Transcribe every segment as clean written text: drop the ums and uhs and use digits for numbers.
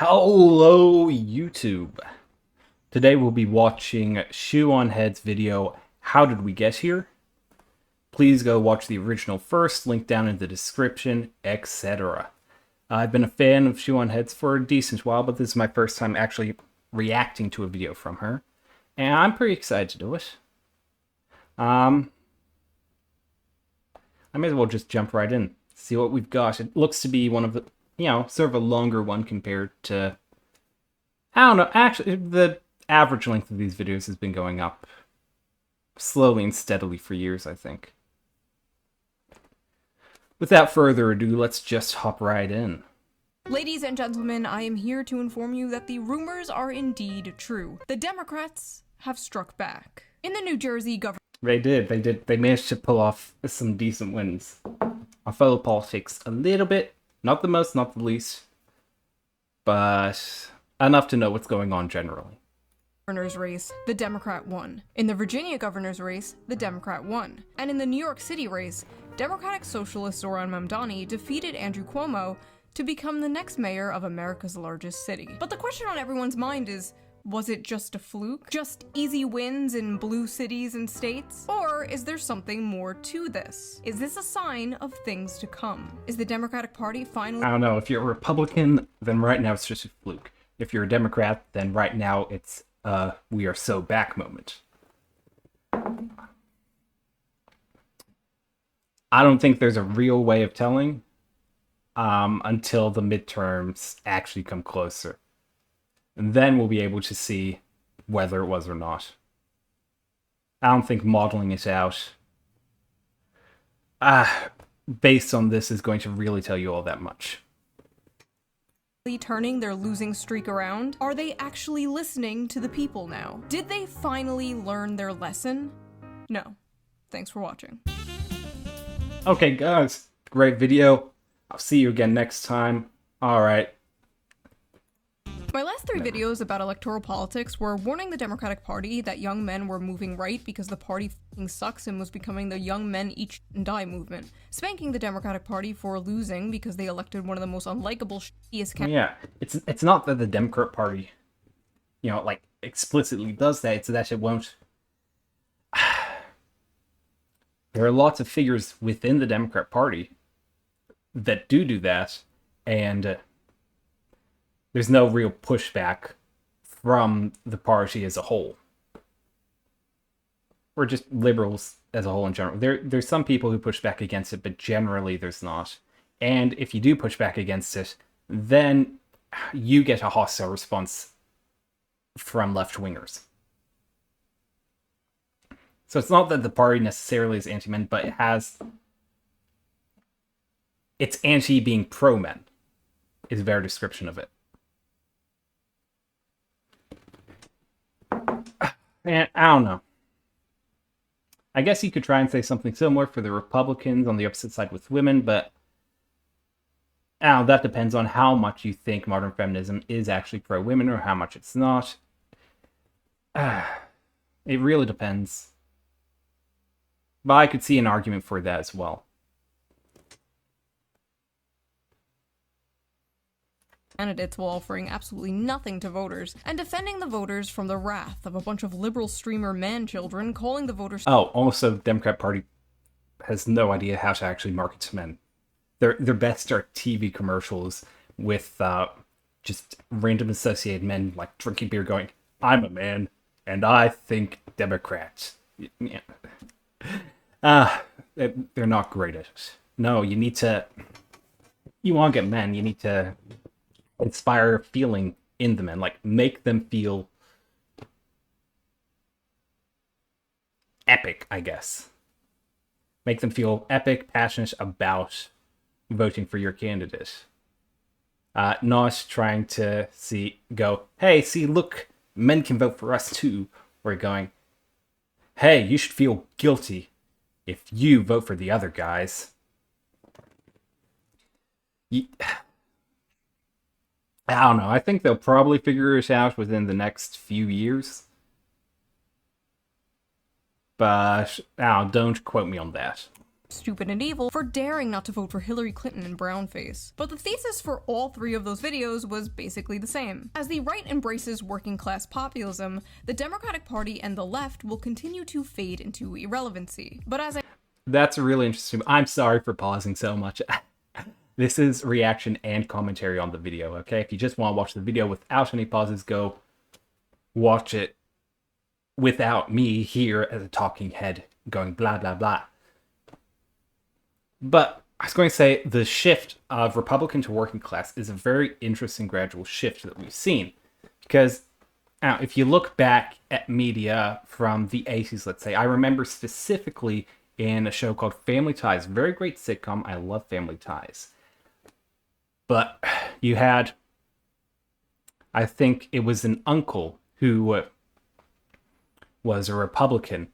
Hello YouTube! Today we'll be watching Shoe0nHead's video, How Did We Get Here? Please go watch the original first, link down in the description, etc. I've been a fan of Shoe0nHead's for a decent while, but this is my first time actually reacting to a video from her. And I'm pretty excited to do it. I may as well just jump right in, see what we've got. It looks to be one of the, sort of a longer one compared to, I don't know, actually, the average length of these videos has been going up slowly and steadily for years, I think. Without further ado, let's just hop right in. Ladies and gentlemen, I am here to inform you that the rumors are indeed true. The Democrats have struck back. In the New Jersey government... They managed to pull off some decent wins. I follow politics a little bit. Not the most, not the least. But enough to know what's going on generally. Governor's race, the Democrat won. In the Virginia governor's race, the Democrat won. And in the New York City race, Democratic Socialist Zohran Mamdani defeated Andrew Cuomo to become the next mayor of America's largest city. But the question on everyone's mind is, was it just a fluke? Just easy wins in blue cities and states? Or is there something more to this? Is this a sign of things to come? Is the Democratic Party finally— I don't know, if you're a Republican, then right now it's just a fluke. If you're a Democrat, then right now it's we are so back moment. I don't think there's a real way of telling until the midterms actually come closer. And then we'll be able to see whether it was or not. I don't think modeling it out based on this is going to really tell you all that much. Turning their losing streak around? Are they actually listening to the people now? Did they finally learn their lesson? No. Thanks for watching. Okay, guys. Great video. I'll see you again next time. Alright. My last three videos about electoral politics were warning the Democratic Party that young men were moving right because the party f***ing sucks and was becoming the young men eat and die movement, spanking the Democratic Party for losing because they elected one of the most unlikable shittiest candidates. Yeah, it's not that the Democrat Party, like, explicitly does that, it's that it won't. There are lots of figures within the Democrat Party that do that, and there's no real pushback from the party as a whole. Or just liberals as a whole in general. There's some people who push back against it, but generally there's not. And if you do push back against it, then you get a hostile response from left-wingers. So it's not that the party necessarily is anti-men, but it has... It's anti-being pro-men, is a better description of it. And I don't know. I guess you could try and say something similar for the Republicans on the opposite side with women, but that depends on how much you think modern feminism is actually pro-women or how much it's not. It really depends. But I could see an argument for that as well. Candidates while offering absolutely nothing to voters, and defending the voters from the wrath of a bunch of liberal streamer man-children calling the voters— Oh, also, the Democrat Party has no idea how to actually market to men. Their best are TV commercials with just random associated men, like, drinking beer going, "I'm a man, and I think Democrats." Yeah. They're not great at it. No, you need to... You want to get men, you need to inspire a feeling in the men, like make them feel epic, I guess. Make them feel epic, passionate about voting for your candidate. Not trying to go, hey, see, look, men can vote for us too. Or going, hey, you should feel guilty if you vote for the other guys. I don't know. I think they'll probably figure it out within the next few years. But don't quote me on that. stupid and evil for daring not to vote for Hillary Clinton in brownface. But the thesis for all three of those videos was basically the same. As the right embraces working class populism, the Democratic Party and the left will continue to fade into irrelevancy. But as I... That's really interesting. I'm sorry for pausing so much. This is reaction and commentary on the video, okay? If you just want to watch the video without any pauses, go watch it without me here as a talking head going blah, blah, blah. But I was going to say the shift of Republican to working class is a very interesting gradual shift that we've seen. Because if you look back at media from the 80s, let's say, I remember specifically in a show called Family Ties, very great sitcom. I love Family Ties. But you had, I think it was an uncle who was a Republican,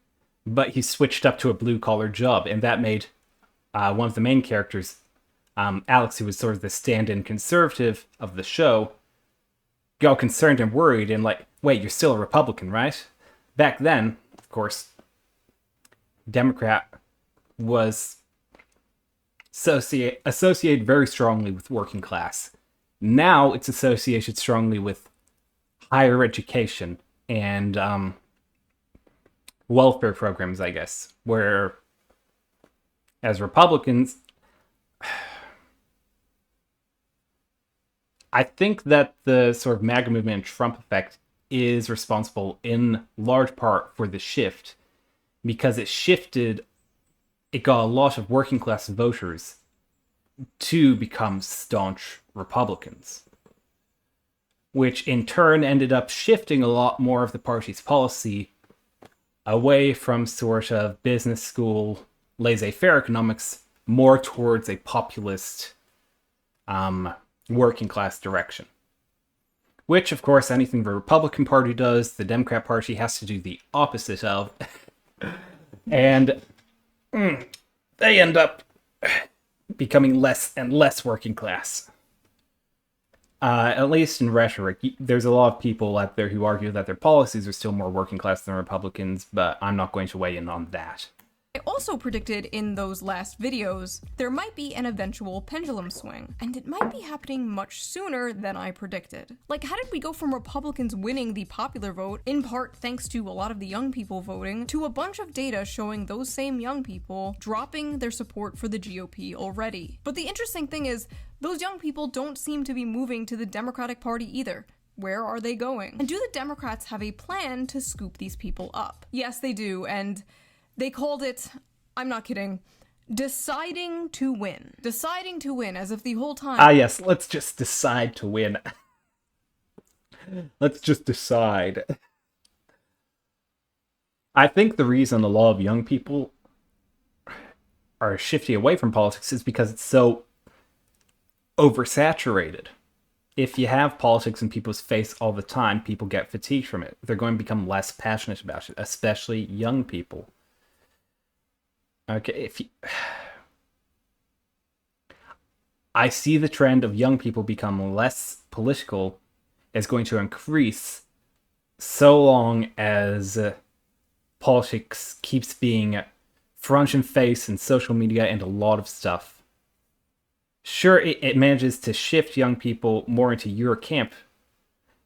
but he switched up to a blue-collar job, and that made one of the main characters, Alex, who was sort of the stand-in conservative of the show, go concerned and worried and like, wait, you're still a Republican, right? Back then, of course, Democrat was associated very strongly with working class. Now it's associated strongly with higher education and welfare programs, I guess, where as Republicans, I think that the sort of MAGA movement and Trump effect is responsible in large part for the shift, because it got a lot of working class voters to become staunch Republicans, which in turn ended up shifting a lot more of the party's policy away from sort of business school laissez-faire economics more towards a populist working class direction. Which, of course, anything the Republican Party does, the Democrat Party has to do the opposite of. And they end up becoming less and less working class. At least in rhetoric. There's a lot of people out there who argue that their policies are still more working class than Republicans, but I'm not going to weigh in on that. I also predicted in those last videos there might be an eventual pendulum swing, and it might be happening much sooner than I predicted. Like, how did we go from Republicans winning the popular vote, in part thanks to a lot of the young people voting, to a bunch of data showing those same young people dropping their support for the GOP already? But the interesting thing is, those young people don't seem to be moving to the Democratic Party either. Where are they going? And do the Democrats have a plan to scoop these people up? Yes, they do, and they called it, I'm not kidding, deciding to win. Deciding to win, as if the whole time... Ah, yes, let's just decide to win. Let's just decide. I think the reason a lot of young people are shifting away from politics is because it's so oversaturated. If you have politics in people's face all the time, people get fatigued from it. They're going to become less passionate about it, especially young people. Okay, I see the trend of young people become less political is going to increase so long as politics keeps being front and face in social media and a lot of stuff. Sure, it manages to shift young people more into your camp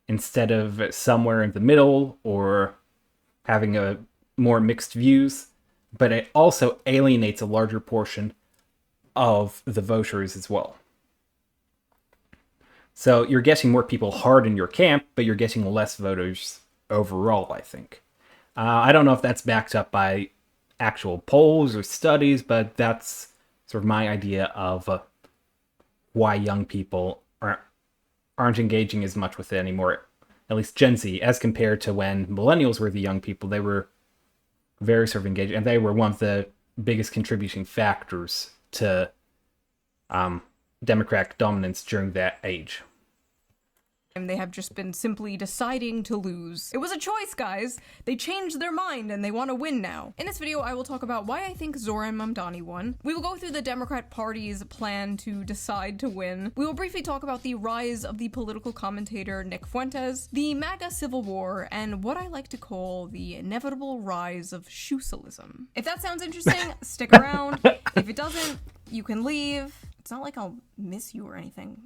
instead of somewhere in the middle or having a more mixed views. But it also alienates a larger portion of the voters as well. So you're getting more people hard in your camp, but you're getting less voters overall, I think. I don't know if that's backed up by actual polls or studies, but that's sort of my idea of why young people aren't engaging as much with it anymore. At least Gen Z, as compared to when millennials were the young people, they were very sort of engaged, and they were one of the biggest contributing factors to Democratic dominance during that age. They have just been simply deciding to lose. It was a choice, guys. They changed their mind and they want to win now. In this video, I will talk about why I think Zohran Mamdani won. We will go through the Democrat Party's plan to decide to win. We will briefly talk about the rise of the political commentator Nick Fuentes, the MAGA Civil War, and what I like to call the inevitable rise of shoe-cialism. If that sounds interesting, stick around. If it doesn't, you can leave. It's not like I'll miss you or anything.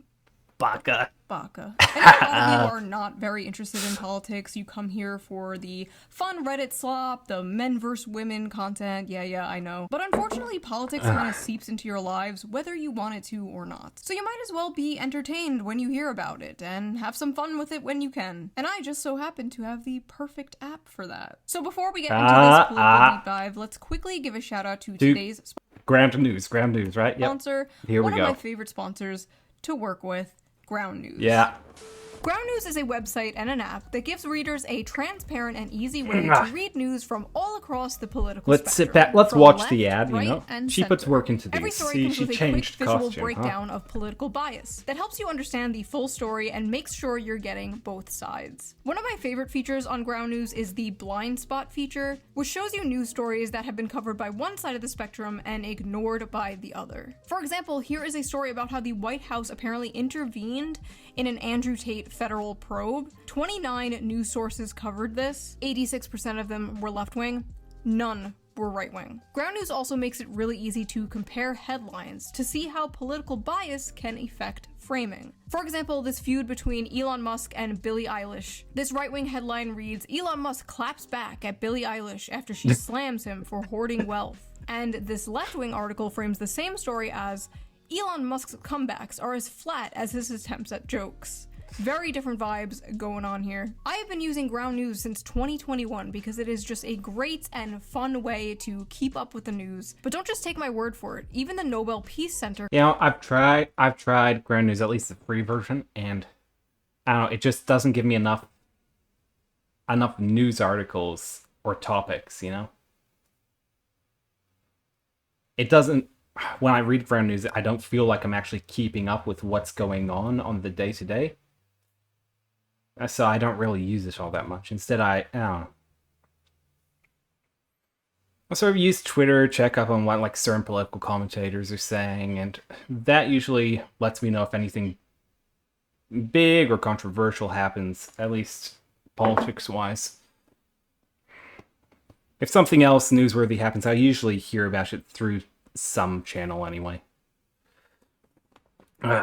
Baka. Baka. I know a lot of you are not very interested in politics. You come here for the fun Reddit slop, the men versus women content. Yeah, I know. But unfortunately, politics kind of seeps into your lives whether you want it to or not. So you might as well be entertained when you hear about it and have some fun with it when you can. And I just so happen to have the perfect app for that. So before we get into this political deep dive, let's quickly give a shout out to today's Ground news, right? Yep. Sponsor. Here we go. One of my favorite sponsors to work with. Ground News. Yeah. Ground News is a website and an app that gives readers a transparent and easy way to read news from all across the political spectrum. Let's sit back. Let's watch left, the ad, right, you know. and She center. puts work into these. Every story See, comes she with a changed quick visual costume, breakdown of political bias that helps you understand the full story and makes sure you're getting both sides. One of my favorite features on Ground News is the blind spot feature, which shows you news stories that have been covered by one side of the spectrum and ignored by the other. For example, here is a story about how the White House apparently intervened in an Andrew Tate federal probe. 29 news sources covered this. 86% of them were left-wing. None were right-wing. Ground News also makes it really easy to compare headlines to see how political bias can affect framing. For example, this feud between Elon Musk and Billie Eilish. This right-wing headline reads, Elon Musk claps back at Billie Eilish after she slams him for hoarding wealth. And this left-wing article frames the same story as, Elon Musk's comebacks are as flat as his attempts at jokes. Very different vibes going on here. I have been using Ground News since 2021 because it is just a great and fun way to keep up with the news. But don't just take my word for it. Even the Nobel Peace Center. You know, I've tried Ground News, at least the free version, and I don't know, it just doesn't give me enough news articles or topics, you know? It doesn't, when I read Ground News, I don't feel like I'm actually keeping up with what's going on the day-to-day. So I don't really use it all that much. Instead, I don't know. I sort of use Twitter, check up on what like certain political commentators are saying, and that usually lets me know if anything big or controversial happens, at least politics-wise. If something else newsworthy happens, I usually hear about it through some channel anyway.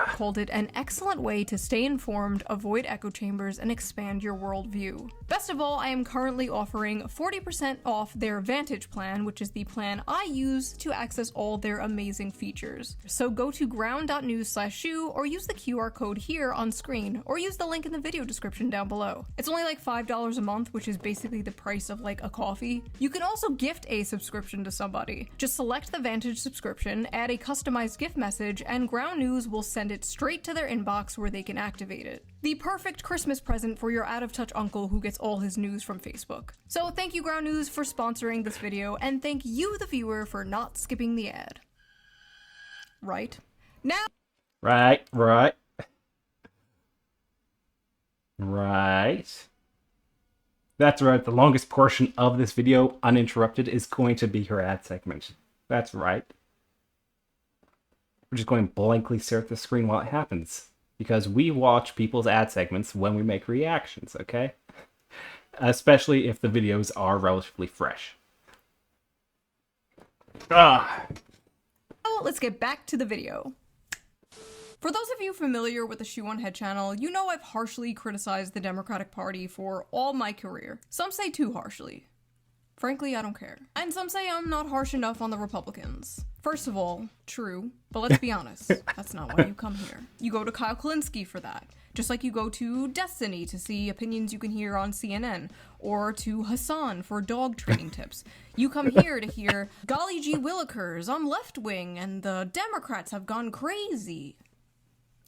Called it an excellent way to stay informed, avoid echo chambers, and expand your worldview. Best of all, I am currently offering 40% off their Vantage plan, which is the plan I use to access all their amazing features. So go to ground.news/shoe or use the QR code here on screen, or use the link in the video description down below. It's only like $5 a month, which is basically the price of like a coffee. You can also gift a subscription to somebody. Just select the Vantage subscription, add a customized gift message, and Ground News will send it straight to their inbox where they can activate it. The perfect Christmas present for your out-of-touch uncle who gets all his news from Facebook. So thank you, Ground News, for sponsoring this video, and thank you, the viewer, for not skipping the ad. Right? Now... Right. That's right, the longest portion of this video, uninterrupted, is going to be her ad segment. That's right. We're just going to blankly stare at the screen while it happens, because we watch people's ad segments when we make reactions, okay? Especially if the videos are relatively fresh. Now, let's get back to the video. For those of you familiar with the Shoe0nHead channel, you know I've harshly criticized the Democratic Party for all my career. Some say too harshly. Frankly, I don't care. And some say I'm not harsh enough on the Republicans. First of all, true, but let's be honest, that's not why you come here. You go to Kyle Kulinski for that, just like you go to Destiny to see opinions you can hear on CNN, or to Hassan for dog training tips. You come here to hear, golly gee willikers, I'm left-wing, and the Democrats have gone crazy.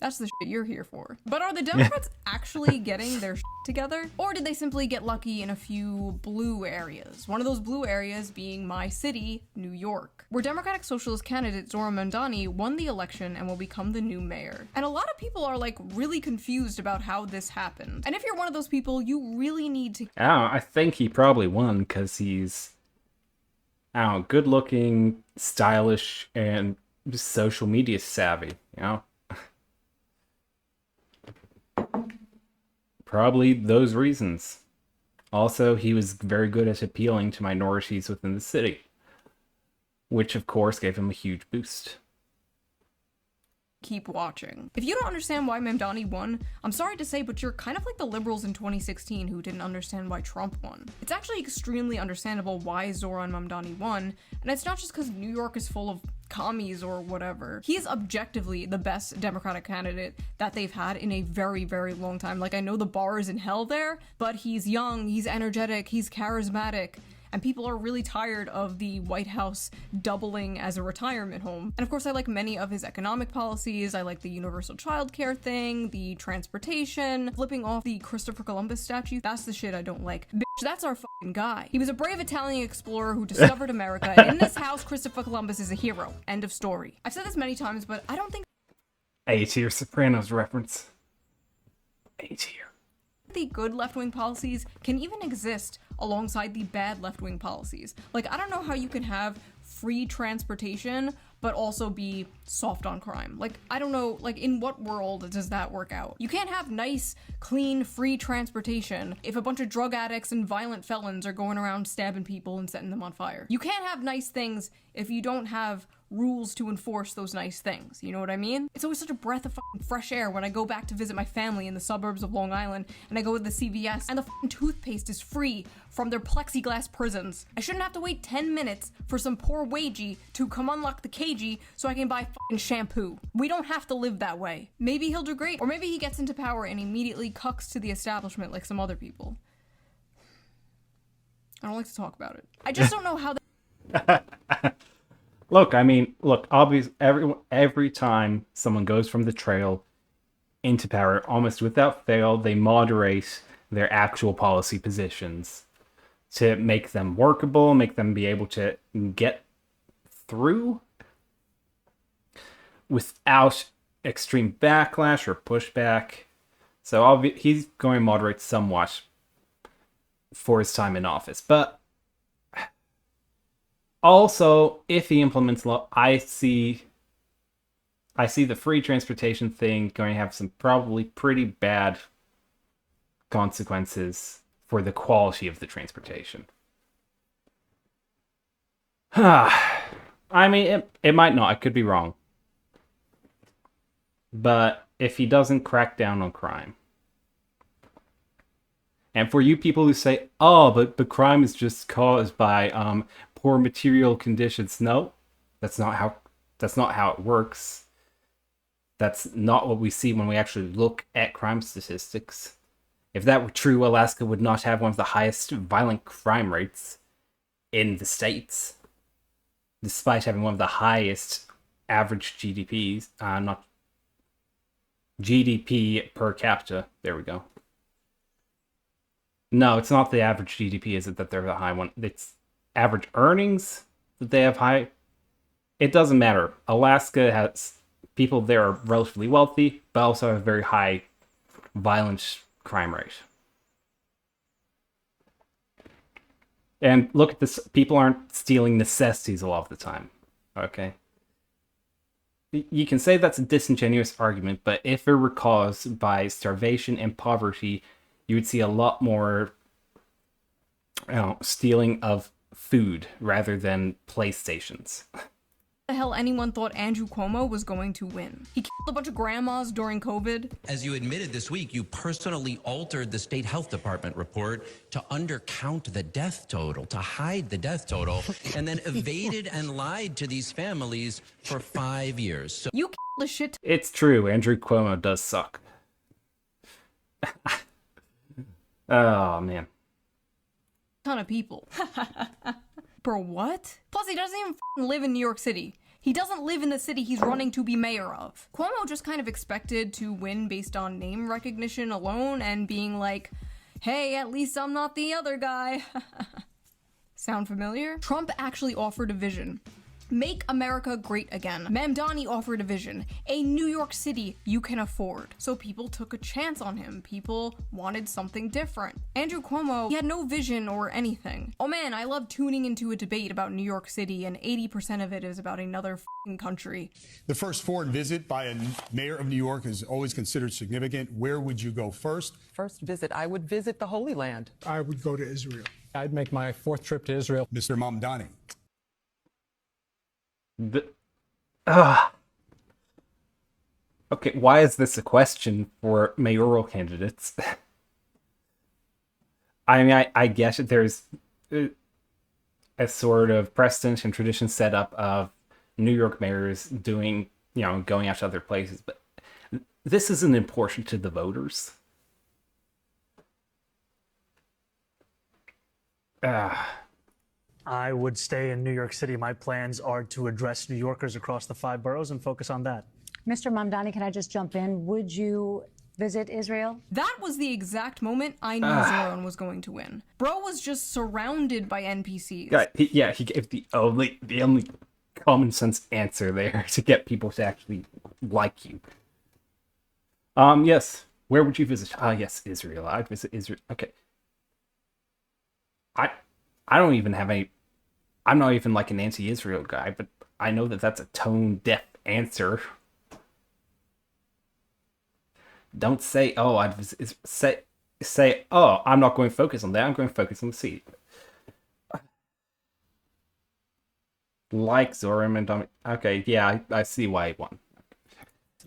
That's the shit you're here for. But are the Democrats actually getting their shit together? Or did they simply get lucky in a few blue areas? One of those blue areas being my city, New York, where Democratic Socialist candidate Zohran Mamdani won the election and will become the new mayor. And a lot of people are like really confused about how this happened. And if you're one of those people, you really need to... I think he probably won because he's, good looking, stylish, and just social media savvy, Probably those reasons. Also, he was very good at appealing to minorities within the city, which of course gave him a huge boost. Keep watching. If you don't understand why Mamdani won, I'm sorry to say, but you're kind of like the liberals in 2016 who didn't understand why Trump won. It's actually extremely understandable why Zohran Mamdani won, and it's not just because New York is full of commies or whatever. He is objectively the best Democratic candidate that they've had in a very, very long time. Like, I know the bar is in hell there, but he's young, he's energetic, he's charismatic. And people are really tired of the White House doubling as a retirement home. And of course, I like many of his economic policies. I like the universal childcare thing, the transportation, flipping off the Christopher Columbus statue. That's the shit I don't like. Bitch, that's our fucking guy. He was a brave Italian explorer who discovered America, and in this house, Christopher Columbus is a hero. End of story. I've said this many times, but I don't think A-tier Sopranos reference. A-tier. the good left-wing policies can even exist alongside the bad left-wing policies. Like, I don't know how you can have free transportation but also be soft on crime. Like, I don't know, like, in what world does that work out? You can't have nice, clean, free transportation if a bunch of drug addicts and violent felons are going around stabbing people and setting them on fire. You can't have nice things if you don't have rules to enforce those nice things. You know what I mean? It's always such a breath of fucking fresh air when I go back to visit my family in the suburbs of Long Island and I go to the CVS and the fucking toothpaste is free from their plexiglass prisons. I shouldn't have to wait 10 minutes for some poor wagey to come unlock the cagey so I can buy fucking shampoo. We don't have to live that way. Maybe he'll do great, or maybe he gets into power and immediately cucks to the establishment like some other people. I don't like to talk about it. I just don't know how Look, obviously, every time someone goes from the trail into power, almost without fail, they moderate their actual policy positions to make them workable, make them be able to get through without extreme backlash or pushback. So he's going to moderate somewhat for his time in office. But also, if he implements law, I see the free transportation thing going to have some probably pretty bad consequences for the quality of the transportation. I mean, it might not. I could be wrong. But if he doesn't crack down on crime, and for you people who say, "Oh, but the crime is just caused by poor material conditions," no, that's not how it works. That's not what we see when we actually look at crime statistics. If that were true, Alaska would not have one of the highest violent crime rates in the states, despite having one of the highest average GDPs, not GDP per capita. There we go. No, it's not the average GDP, is it, that they're the high one? It's average earnings that they have high. It doesn't matter. Alaska has people there are relatively wealthy, but also have a very high violent crime rate. And look at this. People aren't stealing necessities a lot of the time. Okay? You can say that's a disingenuous argument, but if it were caused by starvation and poverty, you would see a lot more stealing of food rather than PlayStations. the hell anyone thought Andrew Cuomo was going to win. He killed a bunch of grandmas during COVID. As you admitted this week, you personally altered the state health department report to undercount the death total, to hide the death total, and then evaded and lied to these families for 5 years. So You killed a shit It's true, Andrew Cuomo does suck. Oh, man. ton of people. Bro, what? Plus, he doesn't even live in New York City. He doesn't live in the city he's running to be mayor of. Cuomo just kind of expected to win based on name recognition alone and being like, hey, at least I'm not the other guy. Sound familiar? Trump actually offered a vision. Make America great again. Mamdani offered a vision. A New York City you can afford. So people took a chance on him. People wanted something different. Andrew Cuomo, he had no vision or anything. Oh man, I love tuning into a debate about New York City and 80% of it is about another f***ing country. The first foreign visit by a mayor of New York is always considered significant. Where would you go first? First visit, I would visit the Holy Land. I would go to Israel. I'd make my 4th trip to Israel. Mr. Mamdani. Okay, why is this a question for mayoral candidates? I mean, I guess there's a sort of precedent and tradition set up of New York mayors doing, going out to other places, but this isn't important to the voters. I would stay in New York City. My plans are to address New Yorkers across the 5 boroughs and focus on that. Mr. Mamdani, can I just jump in? Would you visit Israel? That was the exact moment I knew Zoran was going to win. Bro was just surrounded by NPCs. He gave the only common sense answer there to get people to actually like you. Yes. Where would you visit? Yes, Israel. I'd visit Israel. Okay. I don't even have any... I'm not even like an anti-Israel guy, but I know that that's a tone-deaf answer. Don't say, oh, I'd visit... Say, oh, I'm not going to focus on that. I'm going to focus on the sea. Like Zoran and Dominic. Okay, yeah, I see why he won.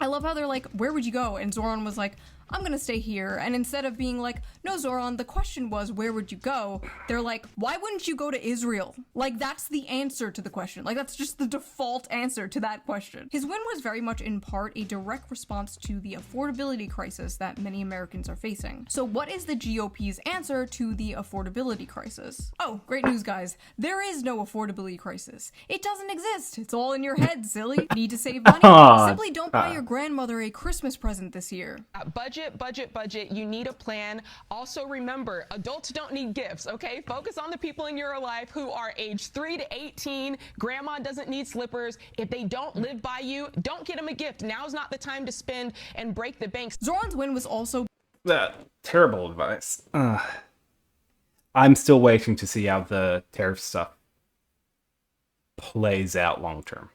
I love how they're like, where would you go? And Zoran was like, I'm gonna stay here. And instead of being like, no, Zoran, the question was, where would you go? They're like, why wouldn't you go to Israel? Like, that's the answer to the question. Like, that's just the default answer to that question. His win was very much in part a direct response to the affordability crisis that many Americans are facing. So what is the GOP's answer to the affordability crisis? Oh, great news, guys. There is no affordability crisis. It doesn't exist. It's all in your head, silly. Need to save money? Simply don't buy your grandmother a Christmas present this year. Budget. You need a plan. Also remember, adults don't need gifts, okay? Focus on the people in your life who are age 3 to 18. Grandma doesn't need slippers. If they don't live by you, don't get them a gift. Now's not the time to spend and break the banks. Zoran's win was also... Terrible advice. I'm still waiting to see how the tariff stuff plays out long term.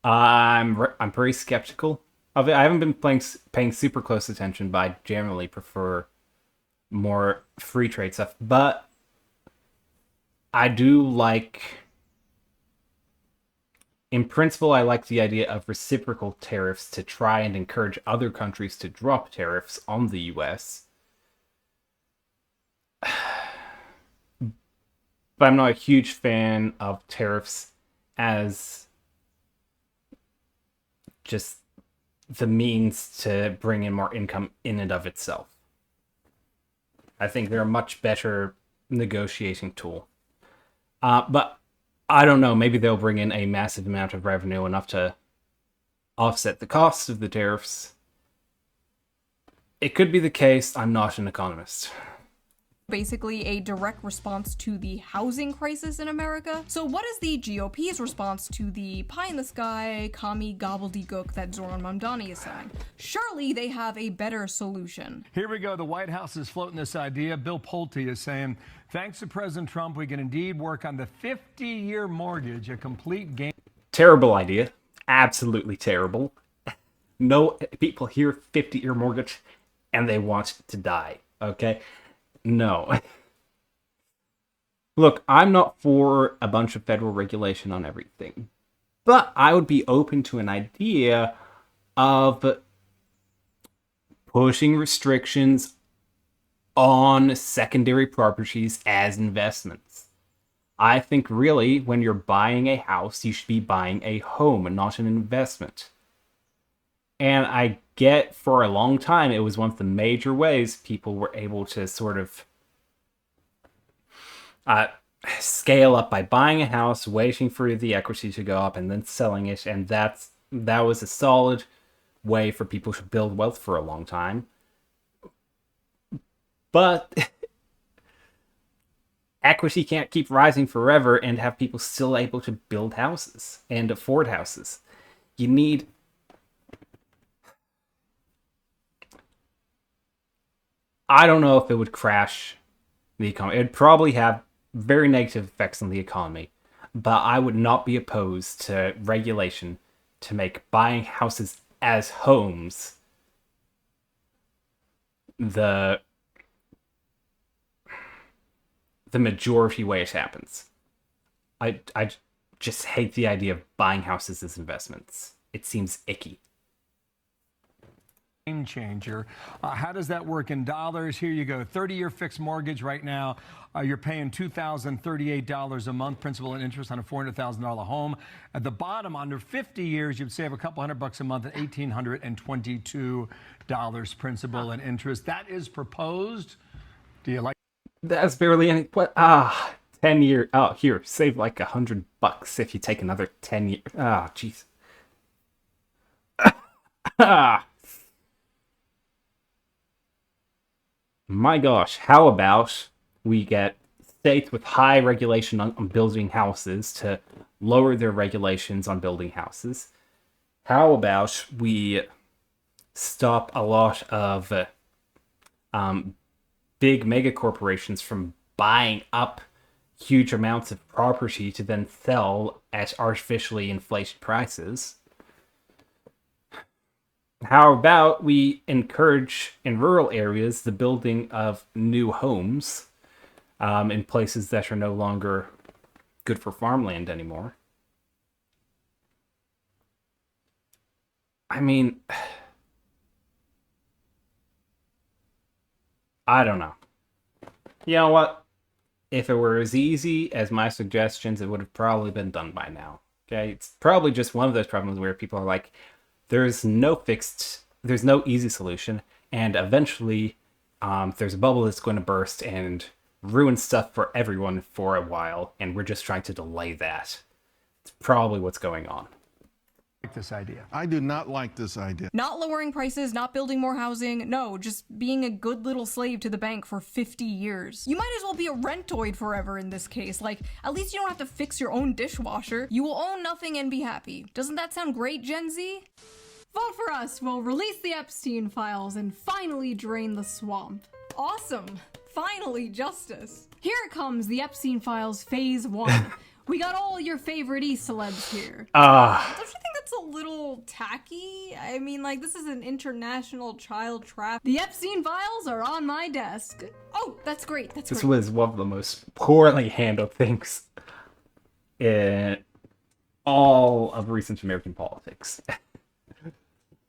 I'm pretty skeptical of it. I haven't been paying super close attention, but I generally prefer more free trade stuff. But I do like, in principle, I like the idea of reciprocal tariffs to try and encourage other countries to drop tariffs on the US. But I'm not a huge fan of tariffs as just the means to bring in more income in and of itself. I think they're a much better negotiating tool. But I don't know, maybe they'll bring in a massive amount of revenue, enough to offset the cost of the tariffs. It could be the case. I'm not an economist. Basically a direct response to the housing crisis in America. So what is the GOP's response to the pie-in-the-sky, commie gobbledygook that Zoran Mamdani is saying? Surely they have a better solution. Here we go. The White House is floating this idea. Bill Pulte is saying, thanks to President Trump, we can indeed work on the 50-year mortgage, a complete game. Terrible idea. Absolutely terrible. No, people hear 50-year mortgage and they want to die, okay? No. Look, I'm not for a bunch of federal regulation on everything, but I would be open to an idea of pushing restrictions on secondary properties as investments. I think really, when you're buying a house, you should be buying a home and not an investment. And I get, for a long time, it was one of the major ways people were able to sort of scale up by buying a house, waiting for the equity to go up, and then selling it, and that was a solid way for people to build wealth for a long time. But equity can't keep rising forever and have people still able to build houses and afford houses. You need... I don't know if it would crash the economy. It would probably have very negative effects on the economy, but I would not be opposed to regulation to make buying houses as homes the majority way it happens. I just hate the idea of buying houses as investments. It seems icky. Game changer. How does that work in dollars? Here you go. 30-year fixed mortgage right now. You're paying $2,038 a month, principal and interest on a $400,000 home. At the bottom, under 50 years, you'd save a couple $100 a month at $1,822 principal and interest. That is proposed. Do you like? That's barely any. What? 10 years. Oh, here, save like $100 if you take another 10 years. Jeez. My gosh, how about we get states with high regulation on building houses to lower their regulations on building houses? How about we stop a lot of big mega corporations from buying up huge amounts of property to then sell at artificially inflated prices? How about we encourage in rural areas the building of new homes in places that are no longer good for farmland anymore? I mean, I don't know. You know what? If it were as easy as my suggestions, it would have probably been done by now. Okay? It's probably just one of those problems where people are like, there's no easy solution, and eventually there's a bubble that's going to burst and ruin stuff for everyone for a while, and we're just trying to delay that. It's probably what's going on. This idea. I do not like this idea. Not lowering prices, not building more housing, no, just being a good little slave to the bank for 50 years. You might as well be a rentoid forever in this case. Like, at least you don't have to fix your own dishwasher. You will own nothing and be happy. Doesn't that sound great, Gen Z? Vote for us. We'll release the Epstein files and finally drain the swamp. Awesome. Finally, justice. Here it comes, the Epstein files phase 1. We got all your favorite E-celebs here. Don't you think that's a little tacky? I mean, like, this is an international child trap. The Epstein files are on my desk. Oh, that's great. This was one of the most poorly handled things in all of recent American politics.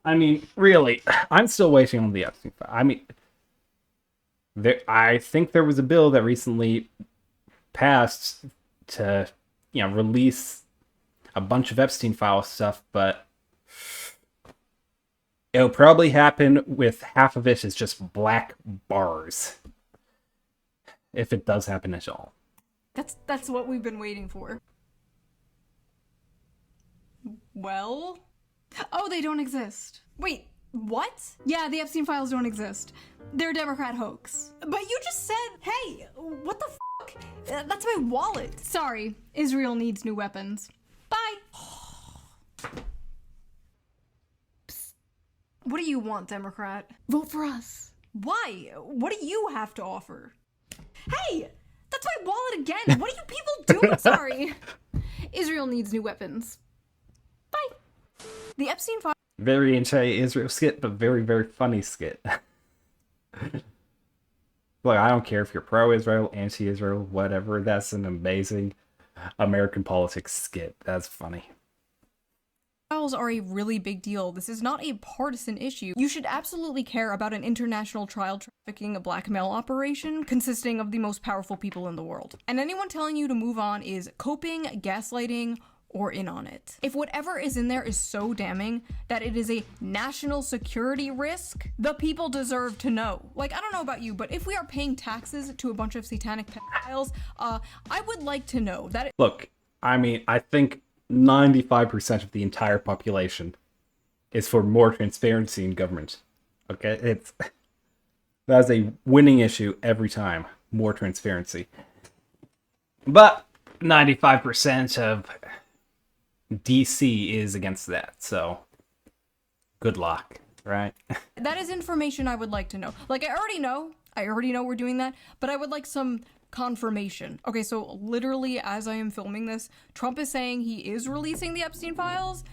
I mean, really, I'm still waiting on the Epstein file. I mean, I think there was a bill that recently passed to, release a bunch of Epstein file stuff, but it'll probably happen with half of it as just black bars. If it does happen at all. That's what we've been waiting for. Well? Oh, they don't exist. Wait, what? Yeah, the Epstein files don't exist. They're a Democrat hoax. But you just said, hey, what the fuck? That's my wallet. Sorry, Israel needs new weapons. Bye. Psst. What do you want, Democrat? Vote for us. Why? What do you have to offer? Hey, that's my wallet again. What are you people doing? Sorry. Israel needs new weapons. Bye. The Epstein file. Very anti-Israel skit, but very, very funny skit. Look, I don't care if you're pro-Israel, anti-Israel, whatever. That's an amazing American politics skit. That's funny. Files are a really big deal. This is not a partisan issue. You should absolutely care about an international child trafficking blackmail operation consisting of the most powerful people in the world. And anyone telling you to move on is coping, gaslighting, or in on it. If whatever is in there is so damning that it is a national security risk, the people deserve to know. Like, I don't know about you, but if we are paying taxes to a bunch of satanic pedophiles, I would like to know that. Look, I mean, I think 95% of the entire population is for more transparency in government. Okay, that's a winning issue every time. More transparency. But 95% of DC is against that, so good luck, right? That is information I would like to know. Like, I already know we're doing that, but I would like some confirmation. Okay, so literally as I am filming this, Trump is saying he is releasing the Epstein files,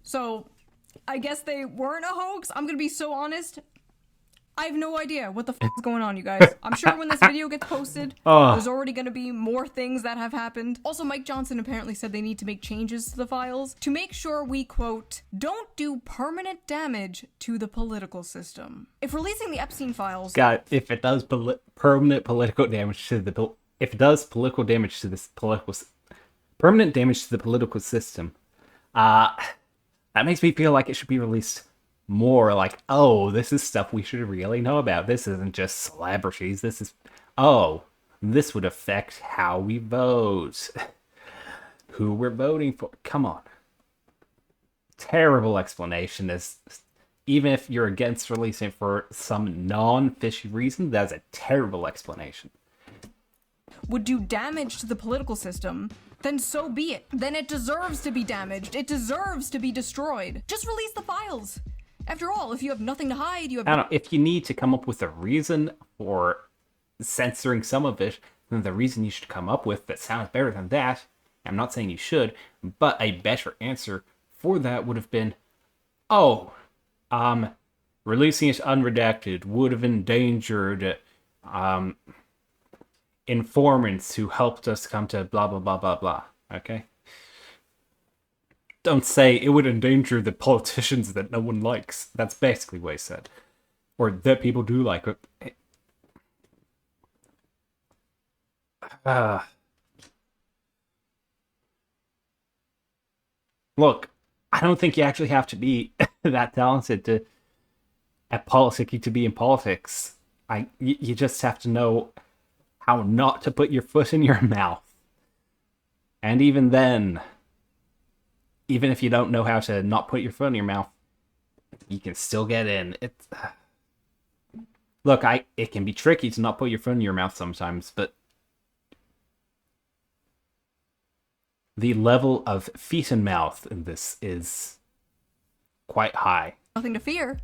so I guess they weren't a hoax. I'm gonna be so honest, I have no idea what the f is going on, you guys. I'm sure when this video gets posted, there's already going to be more things that have happened. Also, Mike Johnson apparently said they need to make changes to the files to make sure we, quote, don't do permanent damage to the political system. If releasing the Epstein files... God, if it does permanent political damage to the... If it does political damage to this political... Permanent damage to the political system, that makes me feel like it should be released more, like, oh, this is stuff we should really know about. This isn't just celebrities. This is, oh, this would affect how we vote. Who we're voting for. Come on. Terrible explanation. This, even if you're against releasing for some non-fishy reason, that's a terrible explanation. Would do damage to the political system, then so be it. Then it deserves to be damaged. It deserves to be destroyed. Just release the files. After all, if you have nothing to hide, you have... I don't know, if you need to come up with a reason for censoring some of it, then the reason you should come up with that sounds better than that, I'm not saying you should, but a better answer for that would have been, oh, releasing it unredacted would have endangered, informants who helped us come to blah, blah, blah, blah, blah, okay? Don't say it would endanger the politicians that no one likes. That's basically what he said. Or that people do like. Look, I don't think you actually have to be that talented at politicking to be in politics. You just have to know how not to put your foot in your mouth. And even then... Even if you don't know how to not put your foot in your mouth, you can still get in. Look, it can be tricky to not put your foot in your mouth sometimes, but the level of feet and mouth in this is quite high. Nothing to fear.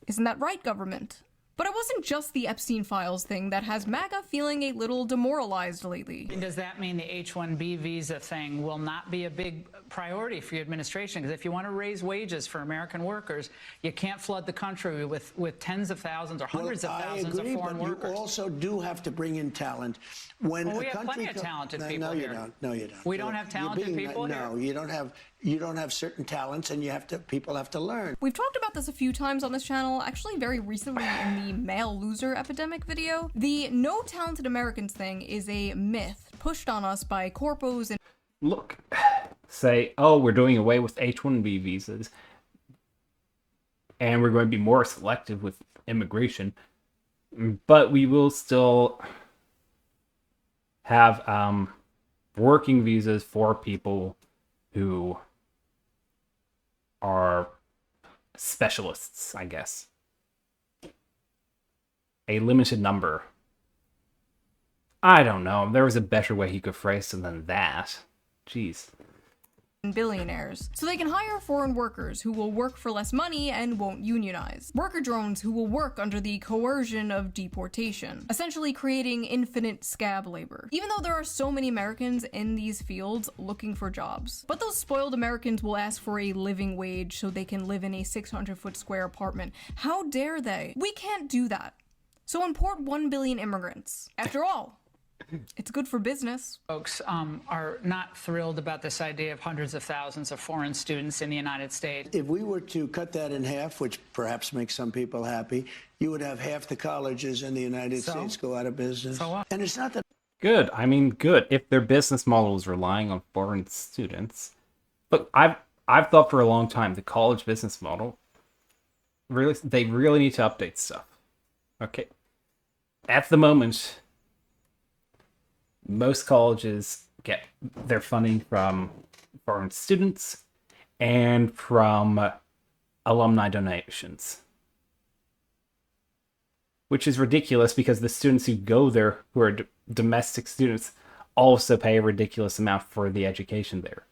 Isn't that right, government? But it wasn't just the Epstein files thing that has MAGA feeling a little demoralized lately. Does that mean the H-1B visa thing will not be a big priority for your administration? Because if you want to raise wages for American workers, you can't flood the country with tens of thousands or hundreds of thousands of foreign workers. You also do have to bring in talent. When we have plenty of talented people no, you here. Don't. No, you don't. We don't have talented people here? No, you don't have. You don't have certain talents, and people have to learn. We've talked about this a few times on this channel, actually very recently in the male loser epidemic video. The no talented Americans thing is a myth pushed on us by corpos and... Look, say, oh, we're doing away with H-1B visas, and we're going to be more selective with immigration, but we will still have working visas for people who are specialists, I guess. A limited number. I don't know. There was a better way he could phrase it than that. Jeez. Billionaires, so they can hire foreign workers who will work for less money and won't unionize. Worker drones who will work under the coercion of deportation, essentially creating infinite scab labor. Even though there are so many Americans in these fields looking for jobs. But those spoiled Americans will ask for a living wage so they can live in a 600-foot square apartment. How dare they? We can't do that. So import 1 billion immigrants. After all, it's good for business. Folks are not thrilled about this idea of hundreds of thousands of foreign students in the United States. If we were to cut that in half, which perhaps makes some people happy, you would have half the colleges in the United States go out of business. So what? And it's not that... Good. I mean, good. If their business model is relying on foreign students. Look, I've thought for a long time the college business model, they really need to update stuff. Okay. At the moment, most colleges get their funding from foreign students and from alumni donations. Which is ridiculous because the students who go there, who are domestic students, also pay a ridiculous amount for the education there.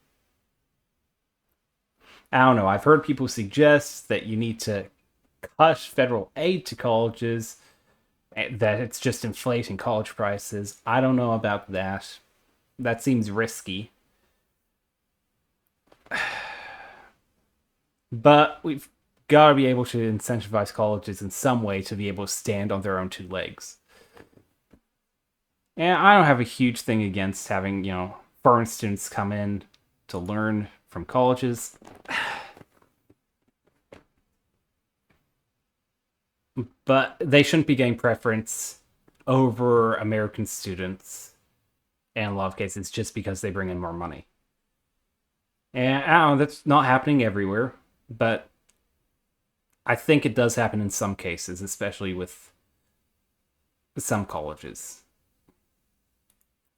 I don't know. I've heard people suggest that you need to cut federal aid to colleges, that it's just inflating college prices. I don't know about that. That seems risky. But we've got to be able to incentivize colleges in some way to be able to stand on their own two legs. And I don't have a huge thing against having, foreign students come in to learn from colleges. But they shouldn't be getting preference over American students in a lot of cases just because they bring in more money. And I don't know, that's not happening everywhere, but I think it does happen in some cases, especially with some colleges.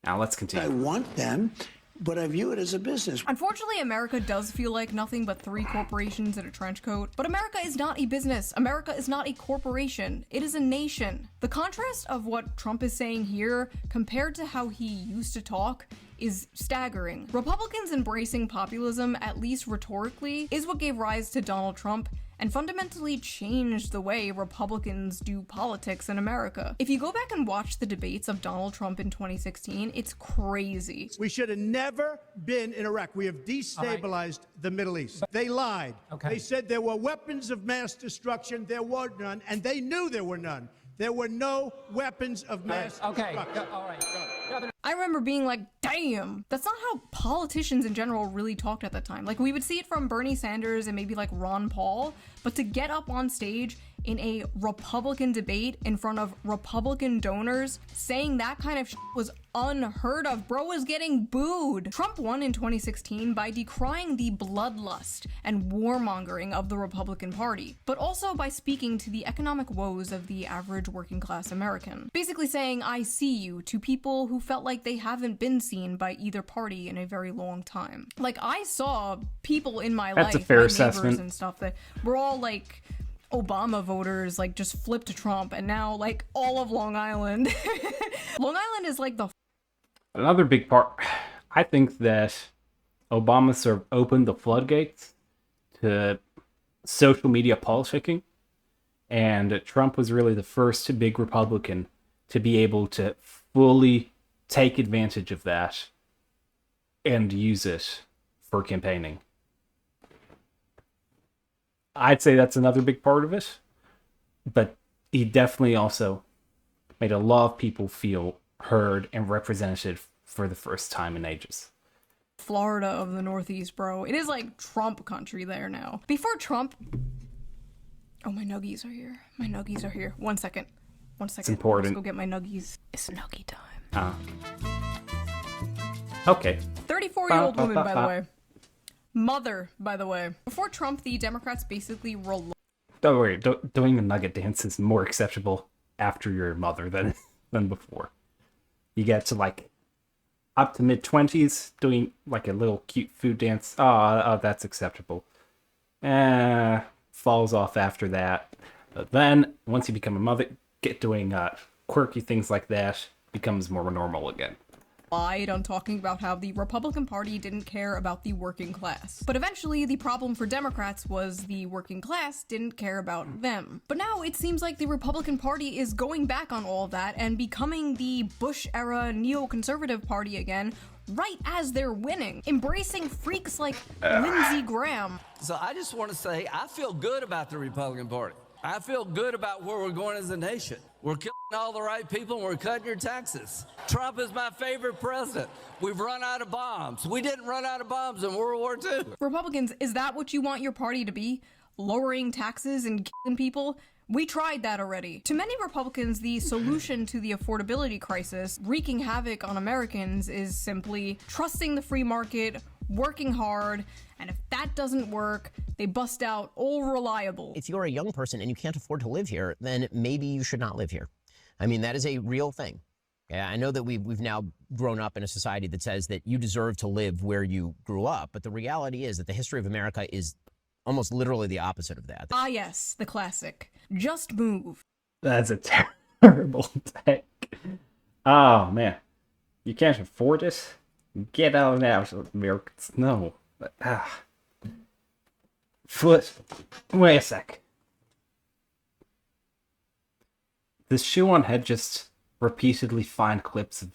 Now let's continue. I want them, but I view it as a business. Unfortunately, America does feel like nothing but three corporations in a trench coat. But America is not a business. America is not a corporation. It is a nation. The contrast of what Trump is saying here compared to how he used to talk is staggering. Republicans embracing populism, at least rhetorically, is what gave rise to Donald Trump and fundamentally changed the way Republicans do politics in America. If you go back and watch the debates of Donald Trump in 2016, it's crazy. We should have never been in Iraq. We have destabilized the Middle East. They lied. They said there were weapons of mass destruction. There were none, and they knew there were none. There were no weapons of mass destruction. All right. I remember being like, damn, that's not how politicians in general really talked at the time. Like, we would see it from Bernie Sanders and maybe like Ron Paul, but to get up on stage in a Republican debate in front of Republican donors saying that kind of shit was unheard of. Bro was getting booed. Trump won in 2016 by decrying the bloodlust and warmongering of the Republican Party, but also by speaking to the economic woes of the average working class American. Basically saying, I see you, to people who felt like they haven't been seen by either party in a very long time. Like, I saw people in my life, a fair my assessment. neighbors and stuff, that were all like Obama voters, like just flipped to Trump, and now like all of Long Island. Long Island is like the Another big part, I think that Obama sort of opened the floodgates to social media politicking, and Trump was really the first big Republican to be able to fully take advantage of that and use it for campaigning. I'd say that's another big part of it, but he definitely also made a lot of people feel heard and represented for the first time in ages. Florida of the Northeast, bro. It is like Trump country there now. Before Trump... Oh, my nuggies are here. My nuggies are here. One second. It's important. Let's go get my nuggies. It's nuggie time. Okay. 34-year-old woman, by the way. Mother, by the way. Before Trump, the Democrats basically Don't worry, doing the nugget dance is more acceptable after you're a mother than before. You get to like up to mid-20s doing like a little cute food dance. Oh, that's acceptable. Falls off after that. But then once you become a mother, get doing quirky things like that becomes more normal again. Lied on talking about how the Republican Party didn't care about the working class. But eventually, the problem for Democrats was the working class didn't care about them. But now it seems like the Republican Party is going back on all of that and becoming the Bush-era neoconservative party again, right as they're winning, embracing freaks like Lindsey Graham. So I just want to say, I feel good about the Republican Party. I feel good about where we're going as a nation. We're killing all the right people and we're cutting your taxes. Trump is my favorite president. We've run out of bombs. We didn't run out of bombs in World War II. Republicans, is that what you want your party to be? lowering taxes and killing people. We tried that already. To many Republicans, the solution to the affordability crisis wreaking havoc on Americans is simply trusting the free market, working hard, and if that doesn't work, they bust out all reliable. If you're a young person and you can't afford to live here, then maybe you should not live here. I mean, that is a real thing. Yeah, I know that we've now grown up in a society that says that you deserve to live where you grew up, but the reality is that the history of America is almost literally the opposite of that. Ah yes, the classic. Just move. That's a terrible take. Oh, man. You can't afford it? Get out of America. No. Wait a sec. Does Shoe0nHead just repeatedly find clips of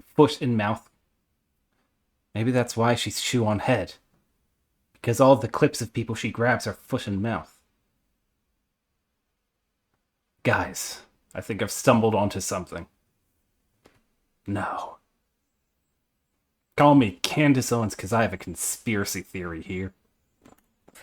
foot in mouth? Maybe that's why she's Shoe0nHead. Because all the clips of people she grabs are foot and mouth. Guys, I think I've stumbled onto something. No. Call me Candace Owens because I have a conspiracy theory here.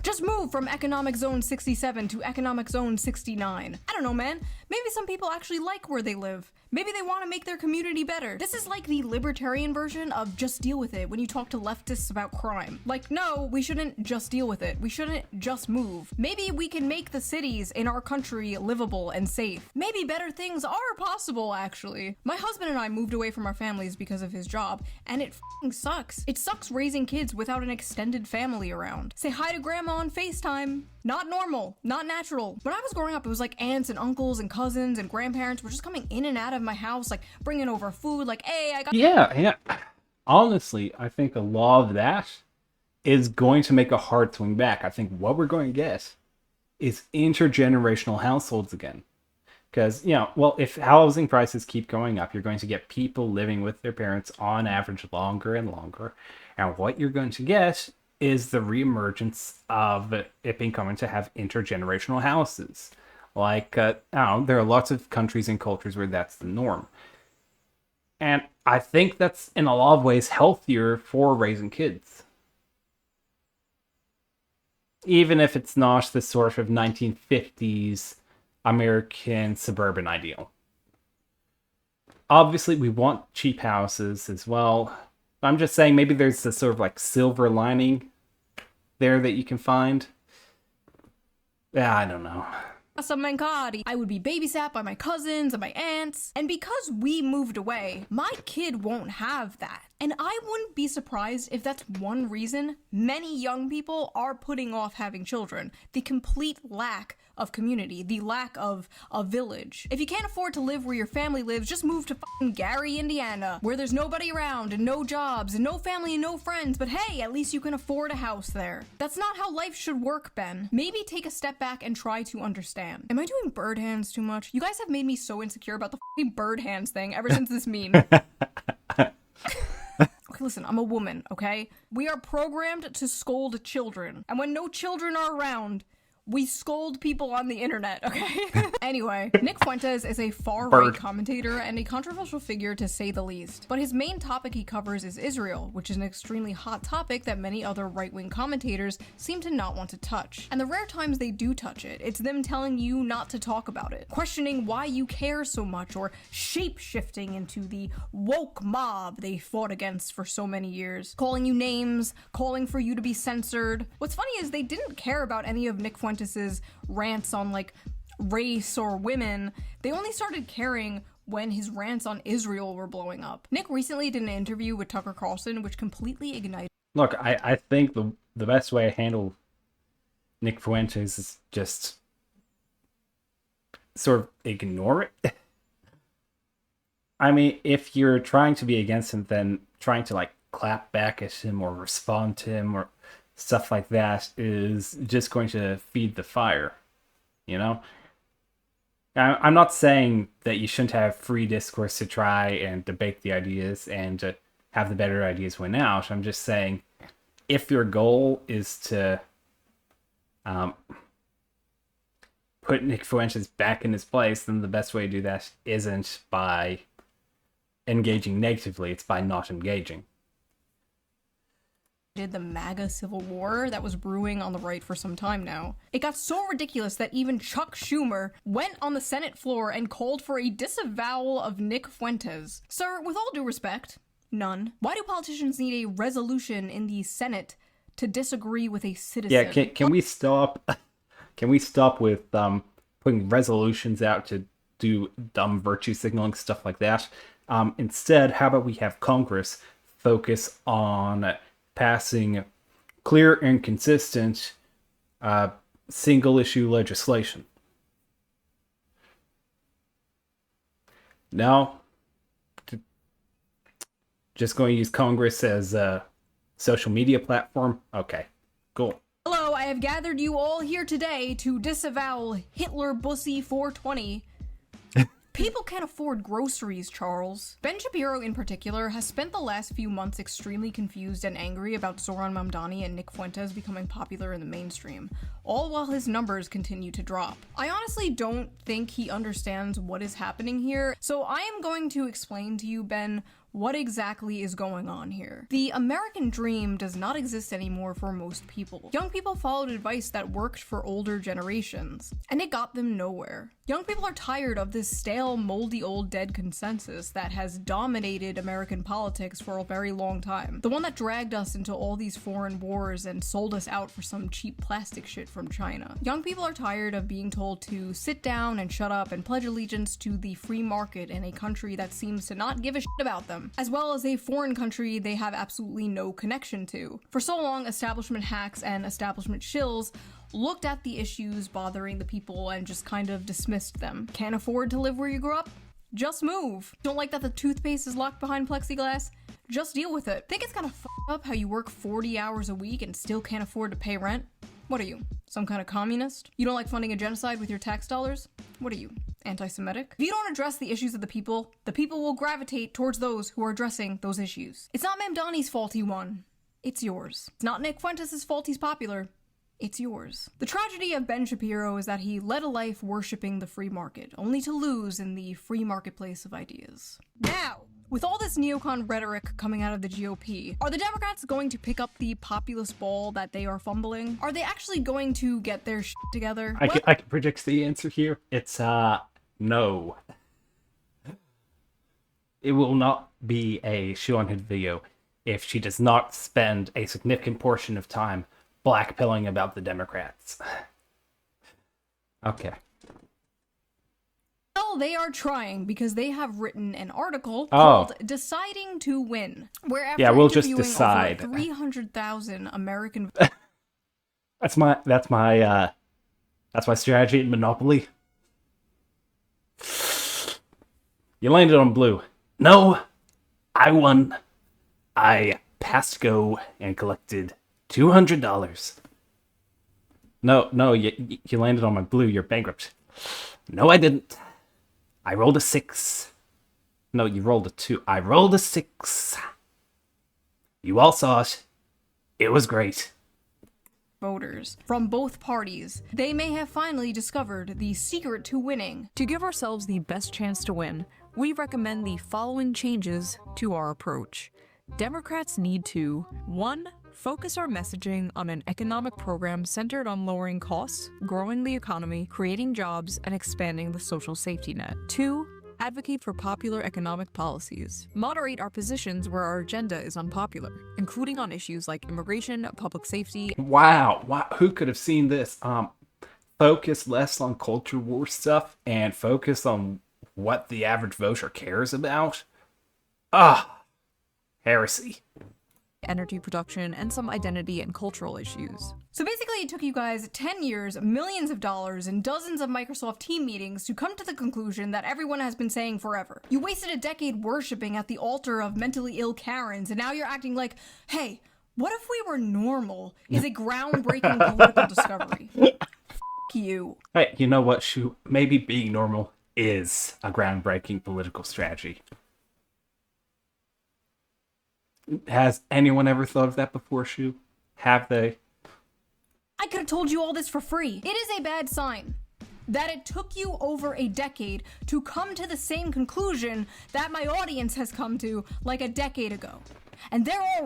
Just move from Economic Zone 67 to Economic Zone 69. I don't know, man. Maybe some people actually like where they live. Maybe they want to make their community better. This is like the libertarian version of just deal with it when you talk to leftists about crime. Like, no, we shouldn't just deal with it. We shouldn't just move. Maybe we can make the cities in our country livable and safe. Maybe better things are possible, actually. My husband and I moved away from our families because of his job, and it f***ing sucks. It sucks raising kids without an extended family around. Say hi to grandma on FaceTime. Not normal, not natural. When I was growing up, it was like aunts and uncles and cousins and grandparents were just coming in and out of my house, like bringing over food, like, hey, I got... Yeah. Honestly, I think a lot of that is going to make a hard swing back. I think what we're going to get is intergenerational households again. Because, well, if housing prices keep going up, you're going to get people living with their parents on average longer and longer. And what you're going to get is the reemergence of it becoming to have intergenerational houses. Like, I don't know, there are lots of countries and cultures where that's the norm. And I think that's, in a lot of ways, healthier for raising kids. Even if it's not the sort of 1950s American suburban ideal. Obviously, we want cheap houses as well. I'm just saying maybe there's this sort of like silver lining there that you can find. Yeah, I don't know. I would be babysat by my cousins and my aunts. And because we moved away, my kid won't have that. And I wouldn't be surprised if that's one reason many young people are putting off having children. The complete lack of community, the lack of a village. If you can't afford to live where your family lives, just move to fucking Gary, Indiana, where there's nobody around and no jobs and no family and no friends, but hey, at least you can afford a house there. That's not how life should work, Ben. Maybe take a step back and try to understand. Am I doing bird hands too much? You guys have made me so insecure about the fucking bird hands thing ever since this meme. Okay, listen, I'm a woman, okay? We are programmed to scold children. And when no children are around, we scold people on the internet, okay? Anyway, Nick Fuentes is a far-right commentator and a controversial figure to say the least. But his main topic he covers is Israel, which is an extremely hot topic that many other right-wing commentators seem to not want to touch. And the rare times they do touch it, it's them telling you not to talk about it, questioning why you care so much, or shape-shifting into the woke mob they fought against for so many years, calling you names, calling for you to be censored. What's funny is they didn't care about any of Nick Fuentes' rants on like race or women. They only started caring when his rants on Israel were blowing up. Nick recently did an interview with Tucker Carlson which completely ignited. Look, I think the best way to handle Nick Fuentes is just sort of ignore it. I mean, if you're trying to be against him, then trying to like clap back at him or respond to him or stuff like that is just going to feed the fire, you know? I'm not saying that you shouldn't have free discourse to try and debate the ideas and have the better ideas win out. I'm just saying, if your goal is to put Nick Fuentes back in his place, then the best way to do that isn't by engaging negatively, it's by not engaging. the MAGA civil war that was brewing on the right for some time now. It got so ridiculous that even Chuck Schumer went on the Senate floor and called for a disavowal of Nick Fuentes. Sir, with all due respect, none. Why do politicians need a resolution in the Senate to disagree with a citizen? Yeah, can we stop? Can we stop with putting resolutions out to do dumb virtue signaling stuff like that? Instead, how about we have Congress focus on passing clear and consistent single-issue legislation? Now, just going to use Congress as a social media platform? Okay, cool. Hello, I have gathered you all here today to disavow Hitler Bussy 420. People can't afford groceries, Charles. Ben Shapiro, in particular, has spent the last few months extremely confused and angry about Zoran Mamdani and Nick Fuentes becoming popular in the mainstream, all while his numbers continue to drop. I honestly don't think he understands what is happening here, so I am going to explain to you, Ben, what exactly is going on here. The American dream does not exist anymore for most people. Young people followed advice that worked for older generations, and it got them nowhere. Young people are tired of this stale, moldy, old, dead consensus that has dominated American politics for a very long time. The one that dragged us into all these foreign wars and sold us out for some cheap plastic shit from China. Young people are tired of being told to sit down and shut up and pledge allegiance to the free market in a country that seems to not give a shit about them, as well as a foreign country they have absolutely no connection to. For so long, establishment hacks and establishment shills looked at the issues bothering the people and just kind of dismissed them. Can't afford to live where you grew up? Just move. Don't like that the toothpaste is locked behind plexiglass? Just deal with it. Think it's kind of f***ed up how you work 40 hours a week and still can't afford to pay rent? What are you, some kind of communist? You don't like funding a genocide with your tax dollars? What are you, anti-Semitic? If you don't address the issues of the people will gravitate towards those who are addressing those issues. It's not Mamdani's fault he won. It's yours. It's not Nick Fuentes' fault he's popular. It's yours. The tragedy of Ben Shapiro is that he led a life worshipping the free market, only to lose in the free marketplace of ideas. Now, with all this neocon rhetoric coming out of the GOP, are the Democrats going to pick up the populist ball that they are fumbling? Are they actually going to get their shit together? I can predict the answer here. It's, no. It will not be a Shoe0nHead video if she does not spend a significant portion of time blackpilling about the Democrats. Okay. Well, they are trying because they have written an article called Deciding to Win, where after we'll just interviewing decide. over 300,000 American That's my strategy in Monopoly. You landed on blue. No, I won. I passed go and collected $200. No, you landed on my blue. You're bankrupt. No, I didn't. I rolled a 6. No, you rolled a 2. I rolled a 6. You all saw it. It was great. Voters from both parties. They may have finally discovered the secret to winning. To give ourselves the best chance to win, we recommend the following changes to our approach. Democrats need to 1. Focus our messaging on an economic program centered on lowering costs, growing the economy, creating jobs, and expanding the social safety net. 2. Advocate for popular economic policies. Moderate our positions where our agenda is unpopular, including on issues like immigration, public safety. Wow, who could have seen this? Focus less on culture war stuff and focus on what the average voter cares about? Heresy. Energy production, and some identity and cultural issues. So basically it took you guys 10 years, millions of dollars, and dozens of Microsoft team meetings to come to the conclusion that everyone has been saying forever. You wasted a decade worshipping at the altar of mentally ill Karens, and now you're acting like, hey, what if we were normal is a groundbreaking political discovery. F*** you. Hey, you know what, Shu? Maybe being normal is a groundbreaking political strategy. Has anyone ever thought of that before, Shu? Have they? I could have told you all this for free. It is a bad sign that it took you over a decade to come to the same conclusion that my audience has come to like a decade ago. And they're all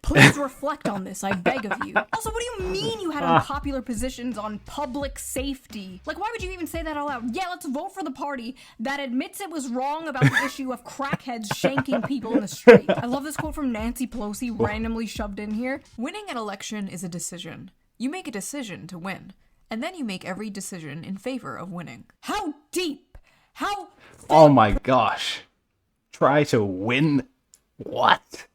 Please reflect on this, I beg of you. Also, what do you mean you had unpopular positions on public safety? Like, why would you even say that out loud? Yeah, let's vote for the party that admits it was wrong about the issue of crackheads shanking people in the street. I love this quote from Nancy Pelosi, randomly shoved in here. Winning an election is a decision. You make a decision to win, and then you make every decision in favor of winning. How deep? How... Oh my gosh. Try to win? What?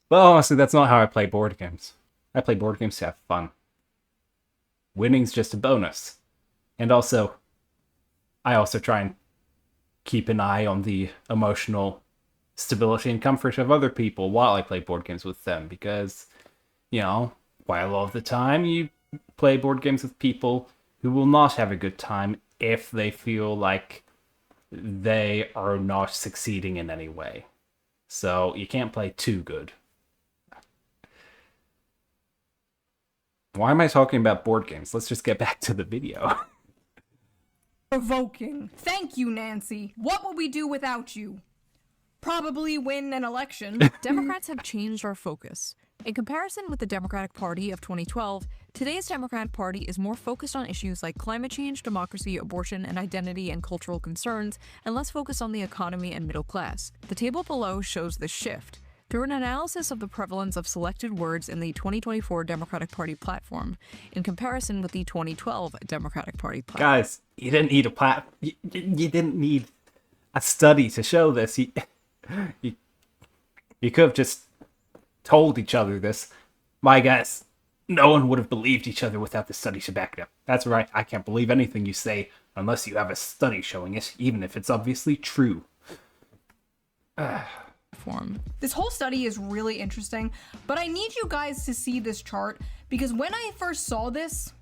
Well, honestly, that's not how I play board games. I play board games to have fun. Winning's just a bonus. And also, I also try and keep an eye on the emotional stability and comfort of other people while I play board games with them. Because, you know, quite a lot of the time you play board games with people who will not have a good time if they feel like they are not succeeding in any way. So you can't play too good. Why am I talking about board games? Let's just get back to the video. Provoking. Thank you, Nancy. What would we do without you? Probably win an election. Democrats have changed our focus. In comparison with the Democratic Party of 2012, today's Democratic Party is more focused on issues like climate change, democracy, abortion, and identity and cultural concerns, and less focused on the economy and middle class. The table below shows this shift. Through an analysis of the prevalence of selected words in the 2024 Democratic Party platform, in comparison with the 2012 Democratic Party platform. Guys, you didn't need you didn't need a study to show this. You could have just told each other this. My guess, no one would have believed each other without the study to back it up. That's right, I can't believe anything you say unless you have a study showing it, even if it's obviously true. This whole study is really interesting, but I need you guys to see this chart because when I first saw this,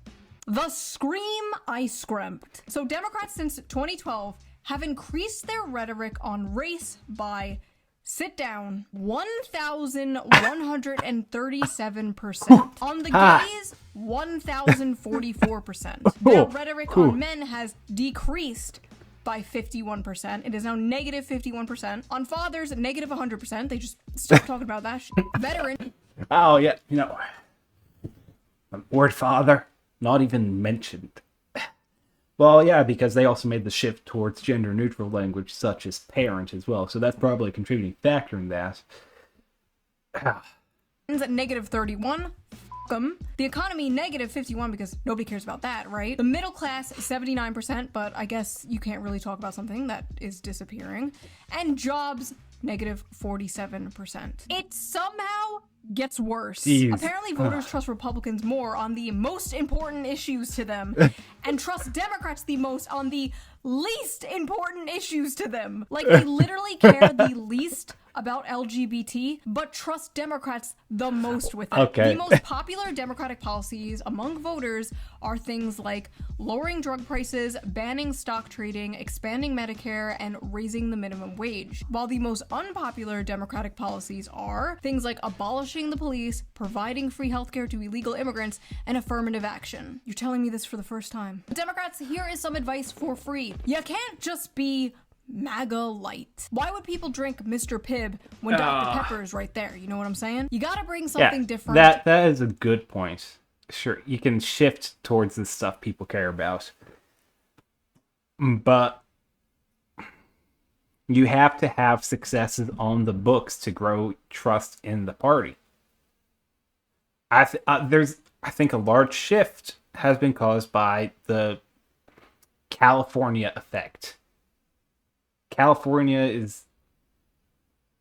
the scream I screamed. So Democrats since 2012 have increased their rhetoric on race by, sit down, 1,137%. On the gays, 1,044%. Their rhetoric on men has decreased by 51%. It is now negative 51%. On fathers, negative 100%. They just stop talking about that shit. Veteran. Oh, yeah, you know, the word father, not even mentioned. Well, yeah, because they also made the shift towards gender-neutral language, such as parent, as well. So that's probably a contributing factor in that. At negative 31. The economy, negative 51, because nobody cares about that, right? The middle class, 79%, but I guess you can't really talk about something that is disappearing. And jobs, negative 47%. It somehow gets worse. Jeez. Apparently voters trust Republicans more on the most important issues to them and trust Democrats the most on the least important issues to them. Like, they literally care the least about LGBT, but trust Democrats the most with it. Okay. The most popular Democratic policies among voters are things like lowering drug prices, banning stock trading, expanding Medicare, and raising the minimum wage. While the most unpopular Democratic policies are things like abolishing the police, providing free healthcare to illegal immigrants, and affirmative action. You're telling me this for the first time. Democrats, here is some advice for free. You can't just be MAGA light. Why would people drink Mr. Pibb when Dr. Pepper is right there? You know what I'm saying? You gotta bring something different. That is a good point. Sure, you can shift towards the stuff people care about. But you have to have successes on the books to grow trust in the party. I think a large shift has been caused by the California effect. California is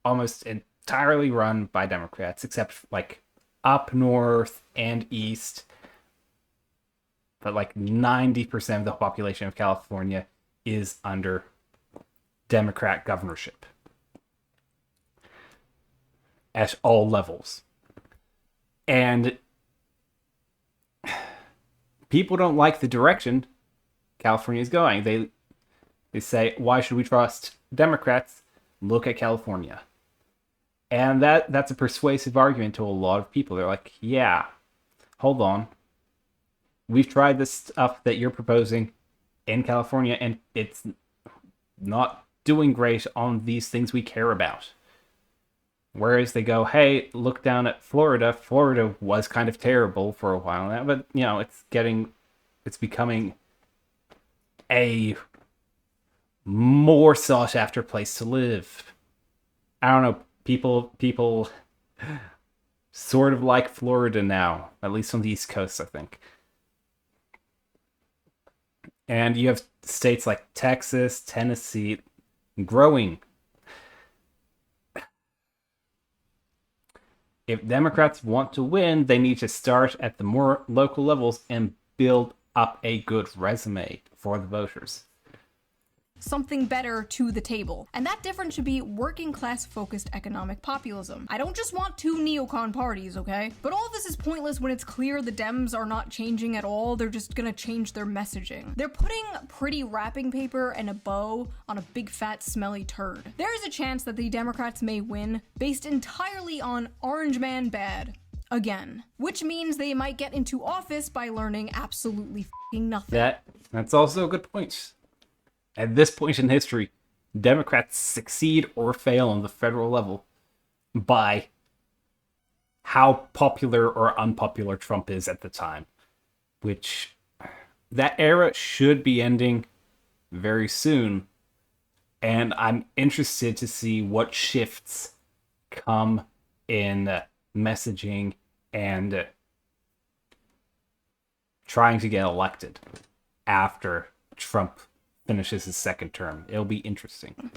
almost entirely run by Democrats, except like up north and east. But like 90% of the population of California is under Democrat governorship at all levels. And people don't like the direction California is going. They say, why should we trust Democrats? Look at California. And that's a persuasive argument to a lot of people. They're like, yeah, hold on. We've tried this stuff that you're proposing in California, and it's not doing great on these things we care about. Whereas they go, hey, look down at Florida. Florida was kind of terrible for a while now, but you know, it's becoming a more sought after place to live. I don't know, people sort of like Florida now, at least on the East Coast, I think. And you have states like Texas, Tennessee, growing. If Democrats want to win, they need to start at the more local levels and build up a good resume for the voters. Something better to the table. And that difference should be working class focused economic populism. I don't just want two neocon parties, okay? But all of this is pointless when it's clear the Dems are not changing at all, they're just gonna change their messaging. They're putting pretty wrapping paper and a bow on a big fat smelly turd. There is a chance that the Democrats may win based entirely on Orange Man bad. Again. Which means they might get into office by learning absolutely f***ing nothing. That's also a good point. At this point in history, Democrats succeed or fail on the federal level by how popular or unpopular Trump is at the time. Which, that era should be ending very soon. And I'm interested to see what shifts come in messaging and trying to get elected after Trump finishes his second term. It'll be interesting.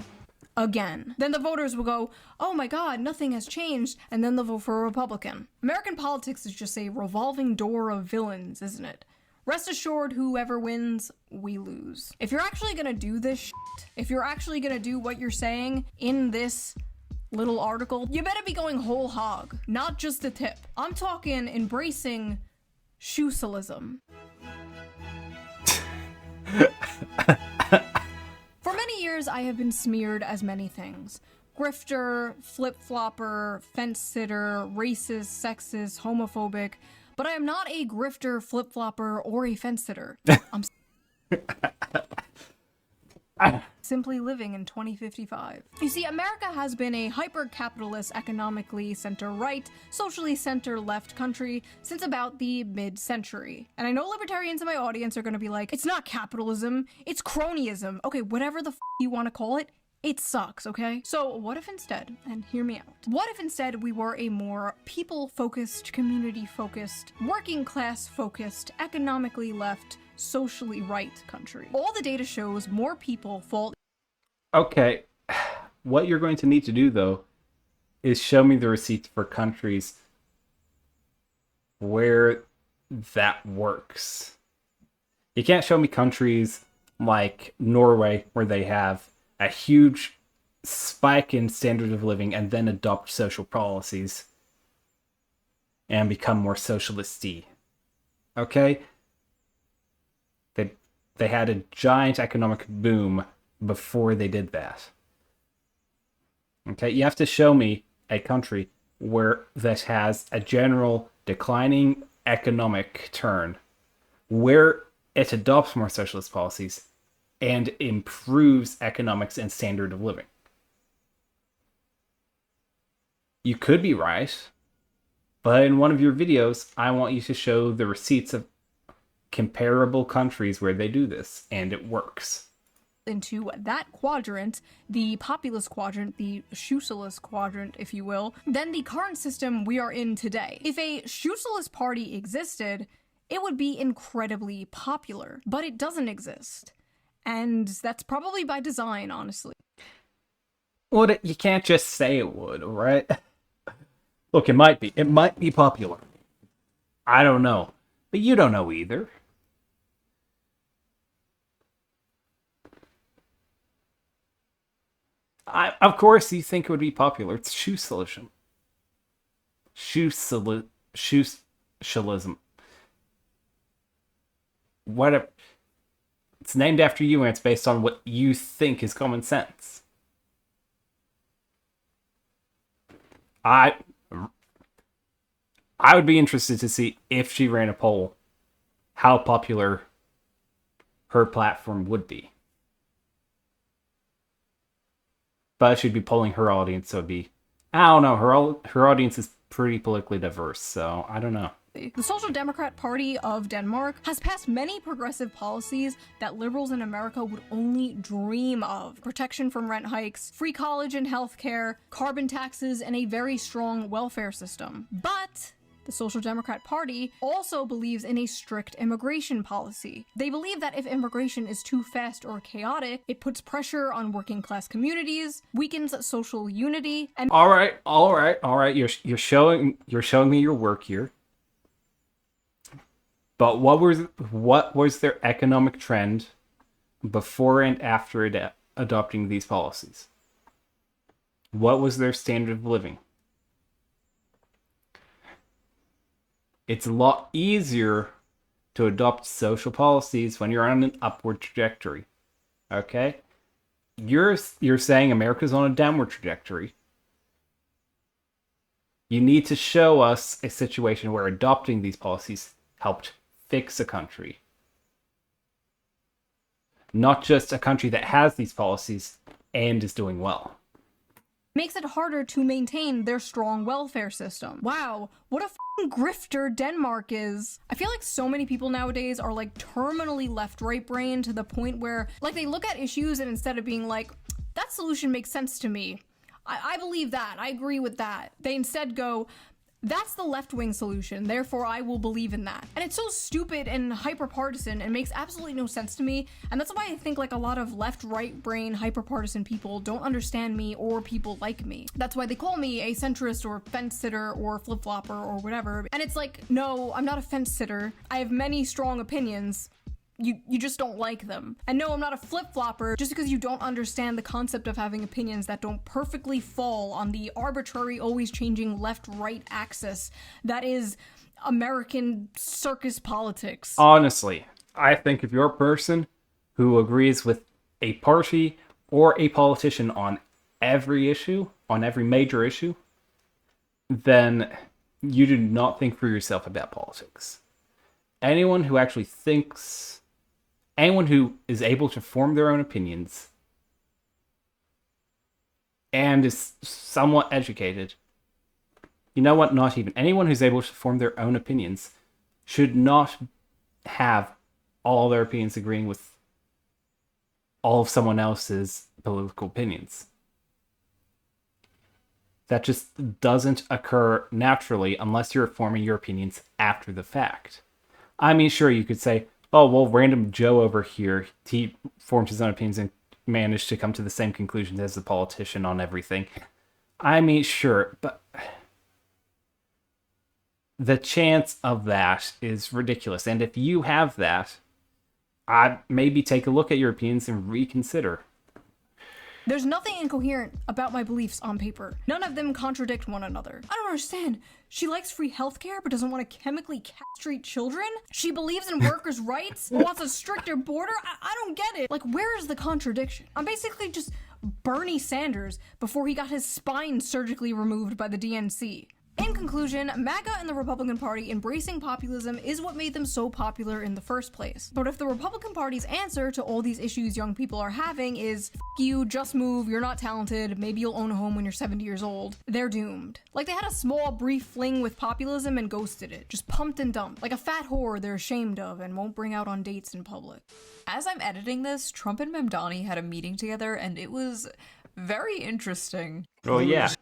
Again. Then the voters will go, oh my god, nothing has changed, and then they'll vote for a Republican. American politics is just a revolving door of villains, isn't it? Rest assured, whoever wins, we lose. If you're actually gonna do this shit, if you're actually gonna do what you're saying in this little article, you better be going whole hog, not just a tip. I'm talking embracing shoe-cialism. For many years, I have been smeared as many things. Grifter, flip-flopper, fence-sitter, racist, sexist, homophobic, but I am not a grifter, flip-flopper, or a fence-sitter. I'm simply living in 2055. You see, America has been a hyper-capitalist, economically center-right, socially center-left country since about the mid-century. And I know libertarians in my audience are gonna be like, it's not capitalism, it's cronyism. Okay, whatever the f you want to call it, it sucks, okay? So what if instead, and hear me out, what if instead we were a more people-focused, community-focused, working-class-focused, economically left, socially right country? All the data shows more people fall. Okay, what you're going to need to do, though, is show me the receipts for countries where that works. You can't show me countries like Norway, where they have a huge spike in standard of living and then adopt social policies and become more socialist-y. Okay? They had a giant economic boom before they did that. Okay, you have to show me a country that has a general declining economic turn, where it adopts more socialist policies and improves economics and standard of living. You could be right, but in one of your videos, I want you to show the receipts of comparable countries where they do this, and it works. Into that quadrant, the populist quadrant, the shoe-cialist quadrant, if you will, than the current system we are in today. If a shoe-cialist party existed, it would be incredibly popular, but it doesn't exist. And that's probably by design, honestly. Well, you can't just say it would, right? Look, it might be. It might be popular. I don't know. But you don't know either. Of course you think it would be popular. It's shoe-cialism. Shoe-cialism. Whatever. It's named after you, and it's based on what you think is common sense. I would be interested to see, if she ran a poll, how popular her platform would be. But she'd be polling her audience, so it'd be I don't know. Her audience is pretty politically diverse, so I don't know. The Social Democrat Party of Denmark has passed many progressive policies that liberals in America would only dream of. Protection from rent hikes, free college and healthcare, carbon taxes, and a very strong welfare system. But the Social Democrat Party also believes in a strict immigration policy. They believe that if immigration is too fast or chaotic, it puts pressure on working class communities, weakens social unity, and— All right. You're showing me your work here. But what was their economic trend before and after adopting these policies? What was their standard of living? It's a lot easier to adopt social policies when you're on an upward trajectory. Okay? You're saying America's on a downward trajectory. You need to show us a situation where adopting these policies helped fix a country. Not just a country that has these policies and is doing well. makes it harder to maintain their strong welfare system. Wow, what a f***ing grifter Denmark is. I feel like so many people nowadays are like terminally left-right brain to the point where like they look at issues and instead of being like, that solution makes sense to me, I believe that, I agree with that, they instead go, that's the left-wing solution, therefore I will believe in that. And it's so stupid and hyper-partisan and makes absolutely no sense to me, and that's why I think like a lot of left-right brain hyper-partisan people don't understand me or people like me. That's why they call me a centrist or fence-sitter or flip-flopper or whatever. And it's like, no, I'm not a fence-sitter. I have many strong opinions. You just don't like them. And no, I'm not a flip-flopper just because you don't understand the concept of having opinions that don't perfectly fall on the arbitrary, always changing left-right axis that is American circus politics. Honestly, I think if you're a person who agrees with a party or a politician on every issue, on every major issue, then you do not think for yourself about politics. Anyone who actually thinks... Anyone who is able to form their own opinions and is somewhat educated, you know what, not even anyone who's able to form their own opinions should not have all their opinions agreeing with all of someone else's political opinions. That just doesn't occur naturally unless you're forming your opinions after the fact. I mean, sure, you could say, oh, well, random Joe over here, he formed his own opinions and managed to come to the same conclusions as the politician on everything. I mean, sure, but the chance of that is ridiculous. And if you have that, I'd maybe take a look at your opinions and reconsider. There's nothing incoherent about my beliefs on paper. None of them contradict one another. I don't understand. She likes free healthcare but doesn't want to chemically castrate children? She believes in workers' rights but wants a stricter border? I don't get it. Like, where is the contradiction? I'm basically just Bernie Sanders before he got his spine surgically removed by the DNC. In conclusion, MAGA and the Republican Party embracing populism is what made them so popular in the first place. But if the Republican Party's answer to all these issues young people are having is, F you, just move, you're not talented, maybe you'll own a home when you're 70 years old, they're doomed. Like they had a small, brief fling with populism and ghosted it. Just pumped and dumped. Like a fat whore they're ashamed of and won't bring out on dates in public. As I'm editing this, Trump and Mamdani had a meeting together and it was very interesting. Oh, yeah.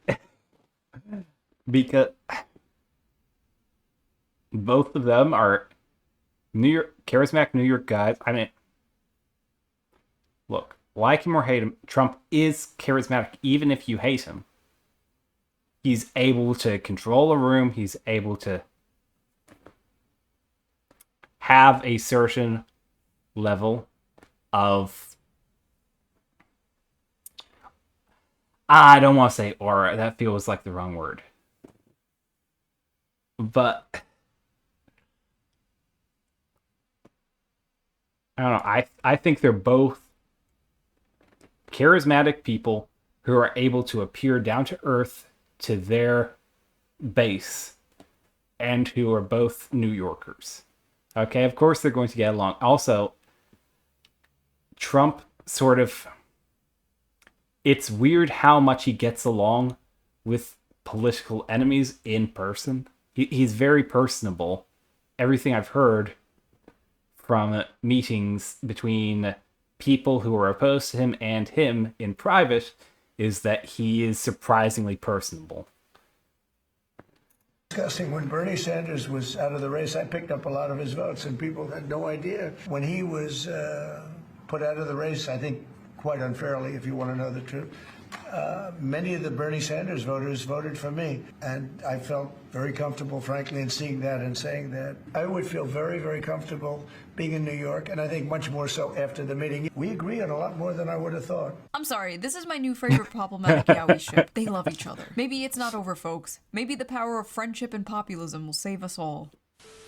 Because both of them are charismatic New York guys. I mean, look, like him or hate him, Trump is charismatic even if you hate him. He's able to control a room. He's able to have a certain level of... I don't want to say aura. That feels like the wrong word. But I don't know. I think they're both charismatic people who are able to appear down to earth to their base and who are both New Yorkers. Okay, of course they're going to get along. Also, Trump sort of... It's weird how much he gets along with political enemies in person. He's very personable. Everything I've heard from meetings between people who are opposed to him and him in private is that he is surprisingly personable. Discussing when Bernie Sanders was out of the race, I picked up a lot of his votes, and people had no idea. When he was put out of the race, I think quite unfairly, if you want to know the truth, many of the Bernie Sanders voters voted for me. And I felt very comfortable, frankly, in seeing that and saying that. I would feel very, very comfortable being in New York, and I think much more so after the meeting. We agree on a lot more than I would have thought. I'm sorry, this is my new favorite problematic Yowie ship. They love each other. Maybe it's not over, folks. Maybe the power of friendship and populism will save us all.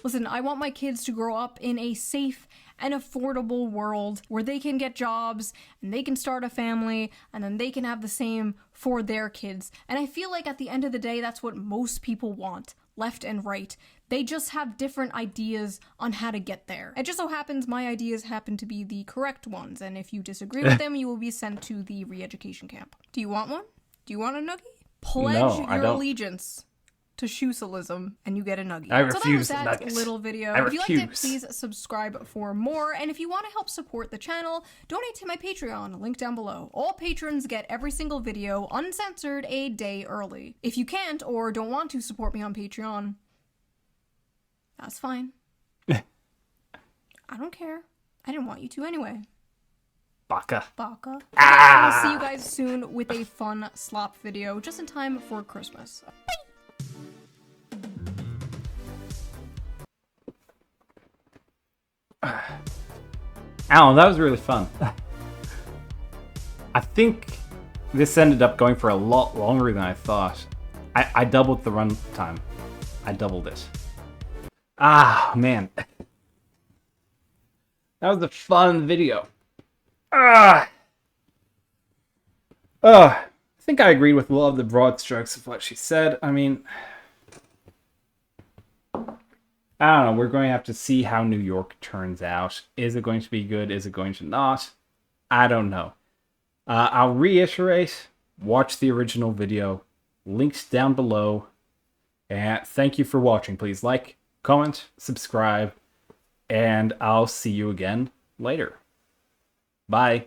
Listen, I want my kids to grow up in a safe and affordable world where they can get jobs and they can start a family and then they can have the same for their kids. And I feel like at the end of the day, that's what most people want, left and right. They just have different ideas on how to get there. It just so happens my ideas happen to be the correct ones, and if you disagree with them, you will be sent to the re-education camp. Do you want one? Do you want a nuggie? Pledge your allegiance to Shoe0nHead, and you get a nugget. I refuse So that was that little video. If you liked it, please subscribe for more. And if you want to help support the channel, donate to my Patreon, link down below. All patrons get every single video uncensored a day early. If you can't or don't want to support me on Patreon, that's fine. I don't care. I didn't want you to anyway. Baka. Baka. I'll see you guys soon with a fun slop video just in time for Christmas. Bye! Alan, that was really fun. I think this ended up going for a lot longer than I thought. I doubled the run time. I doubled it. Ah, man. That was a fun video. I think I agreed with a lot of the broad strokes of what she said. I mean, I don't know. We're going to have to see how New York turns out. Is it going to be good? Is it going to not? I don't know. I'll reiterate. Watch the original video. Links down below. And thank you for watching. Please like, comment, subscribe. And I'll see you again later. Bye.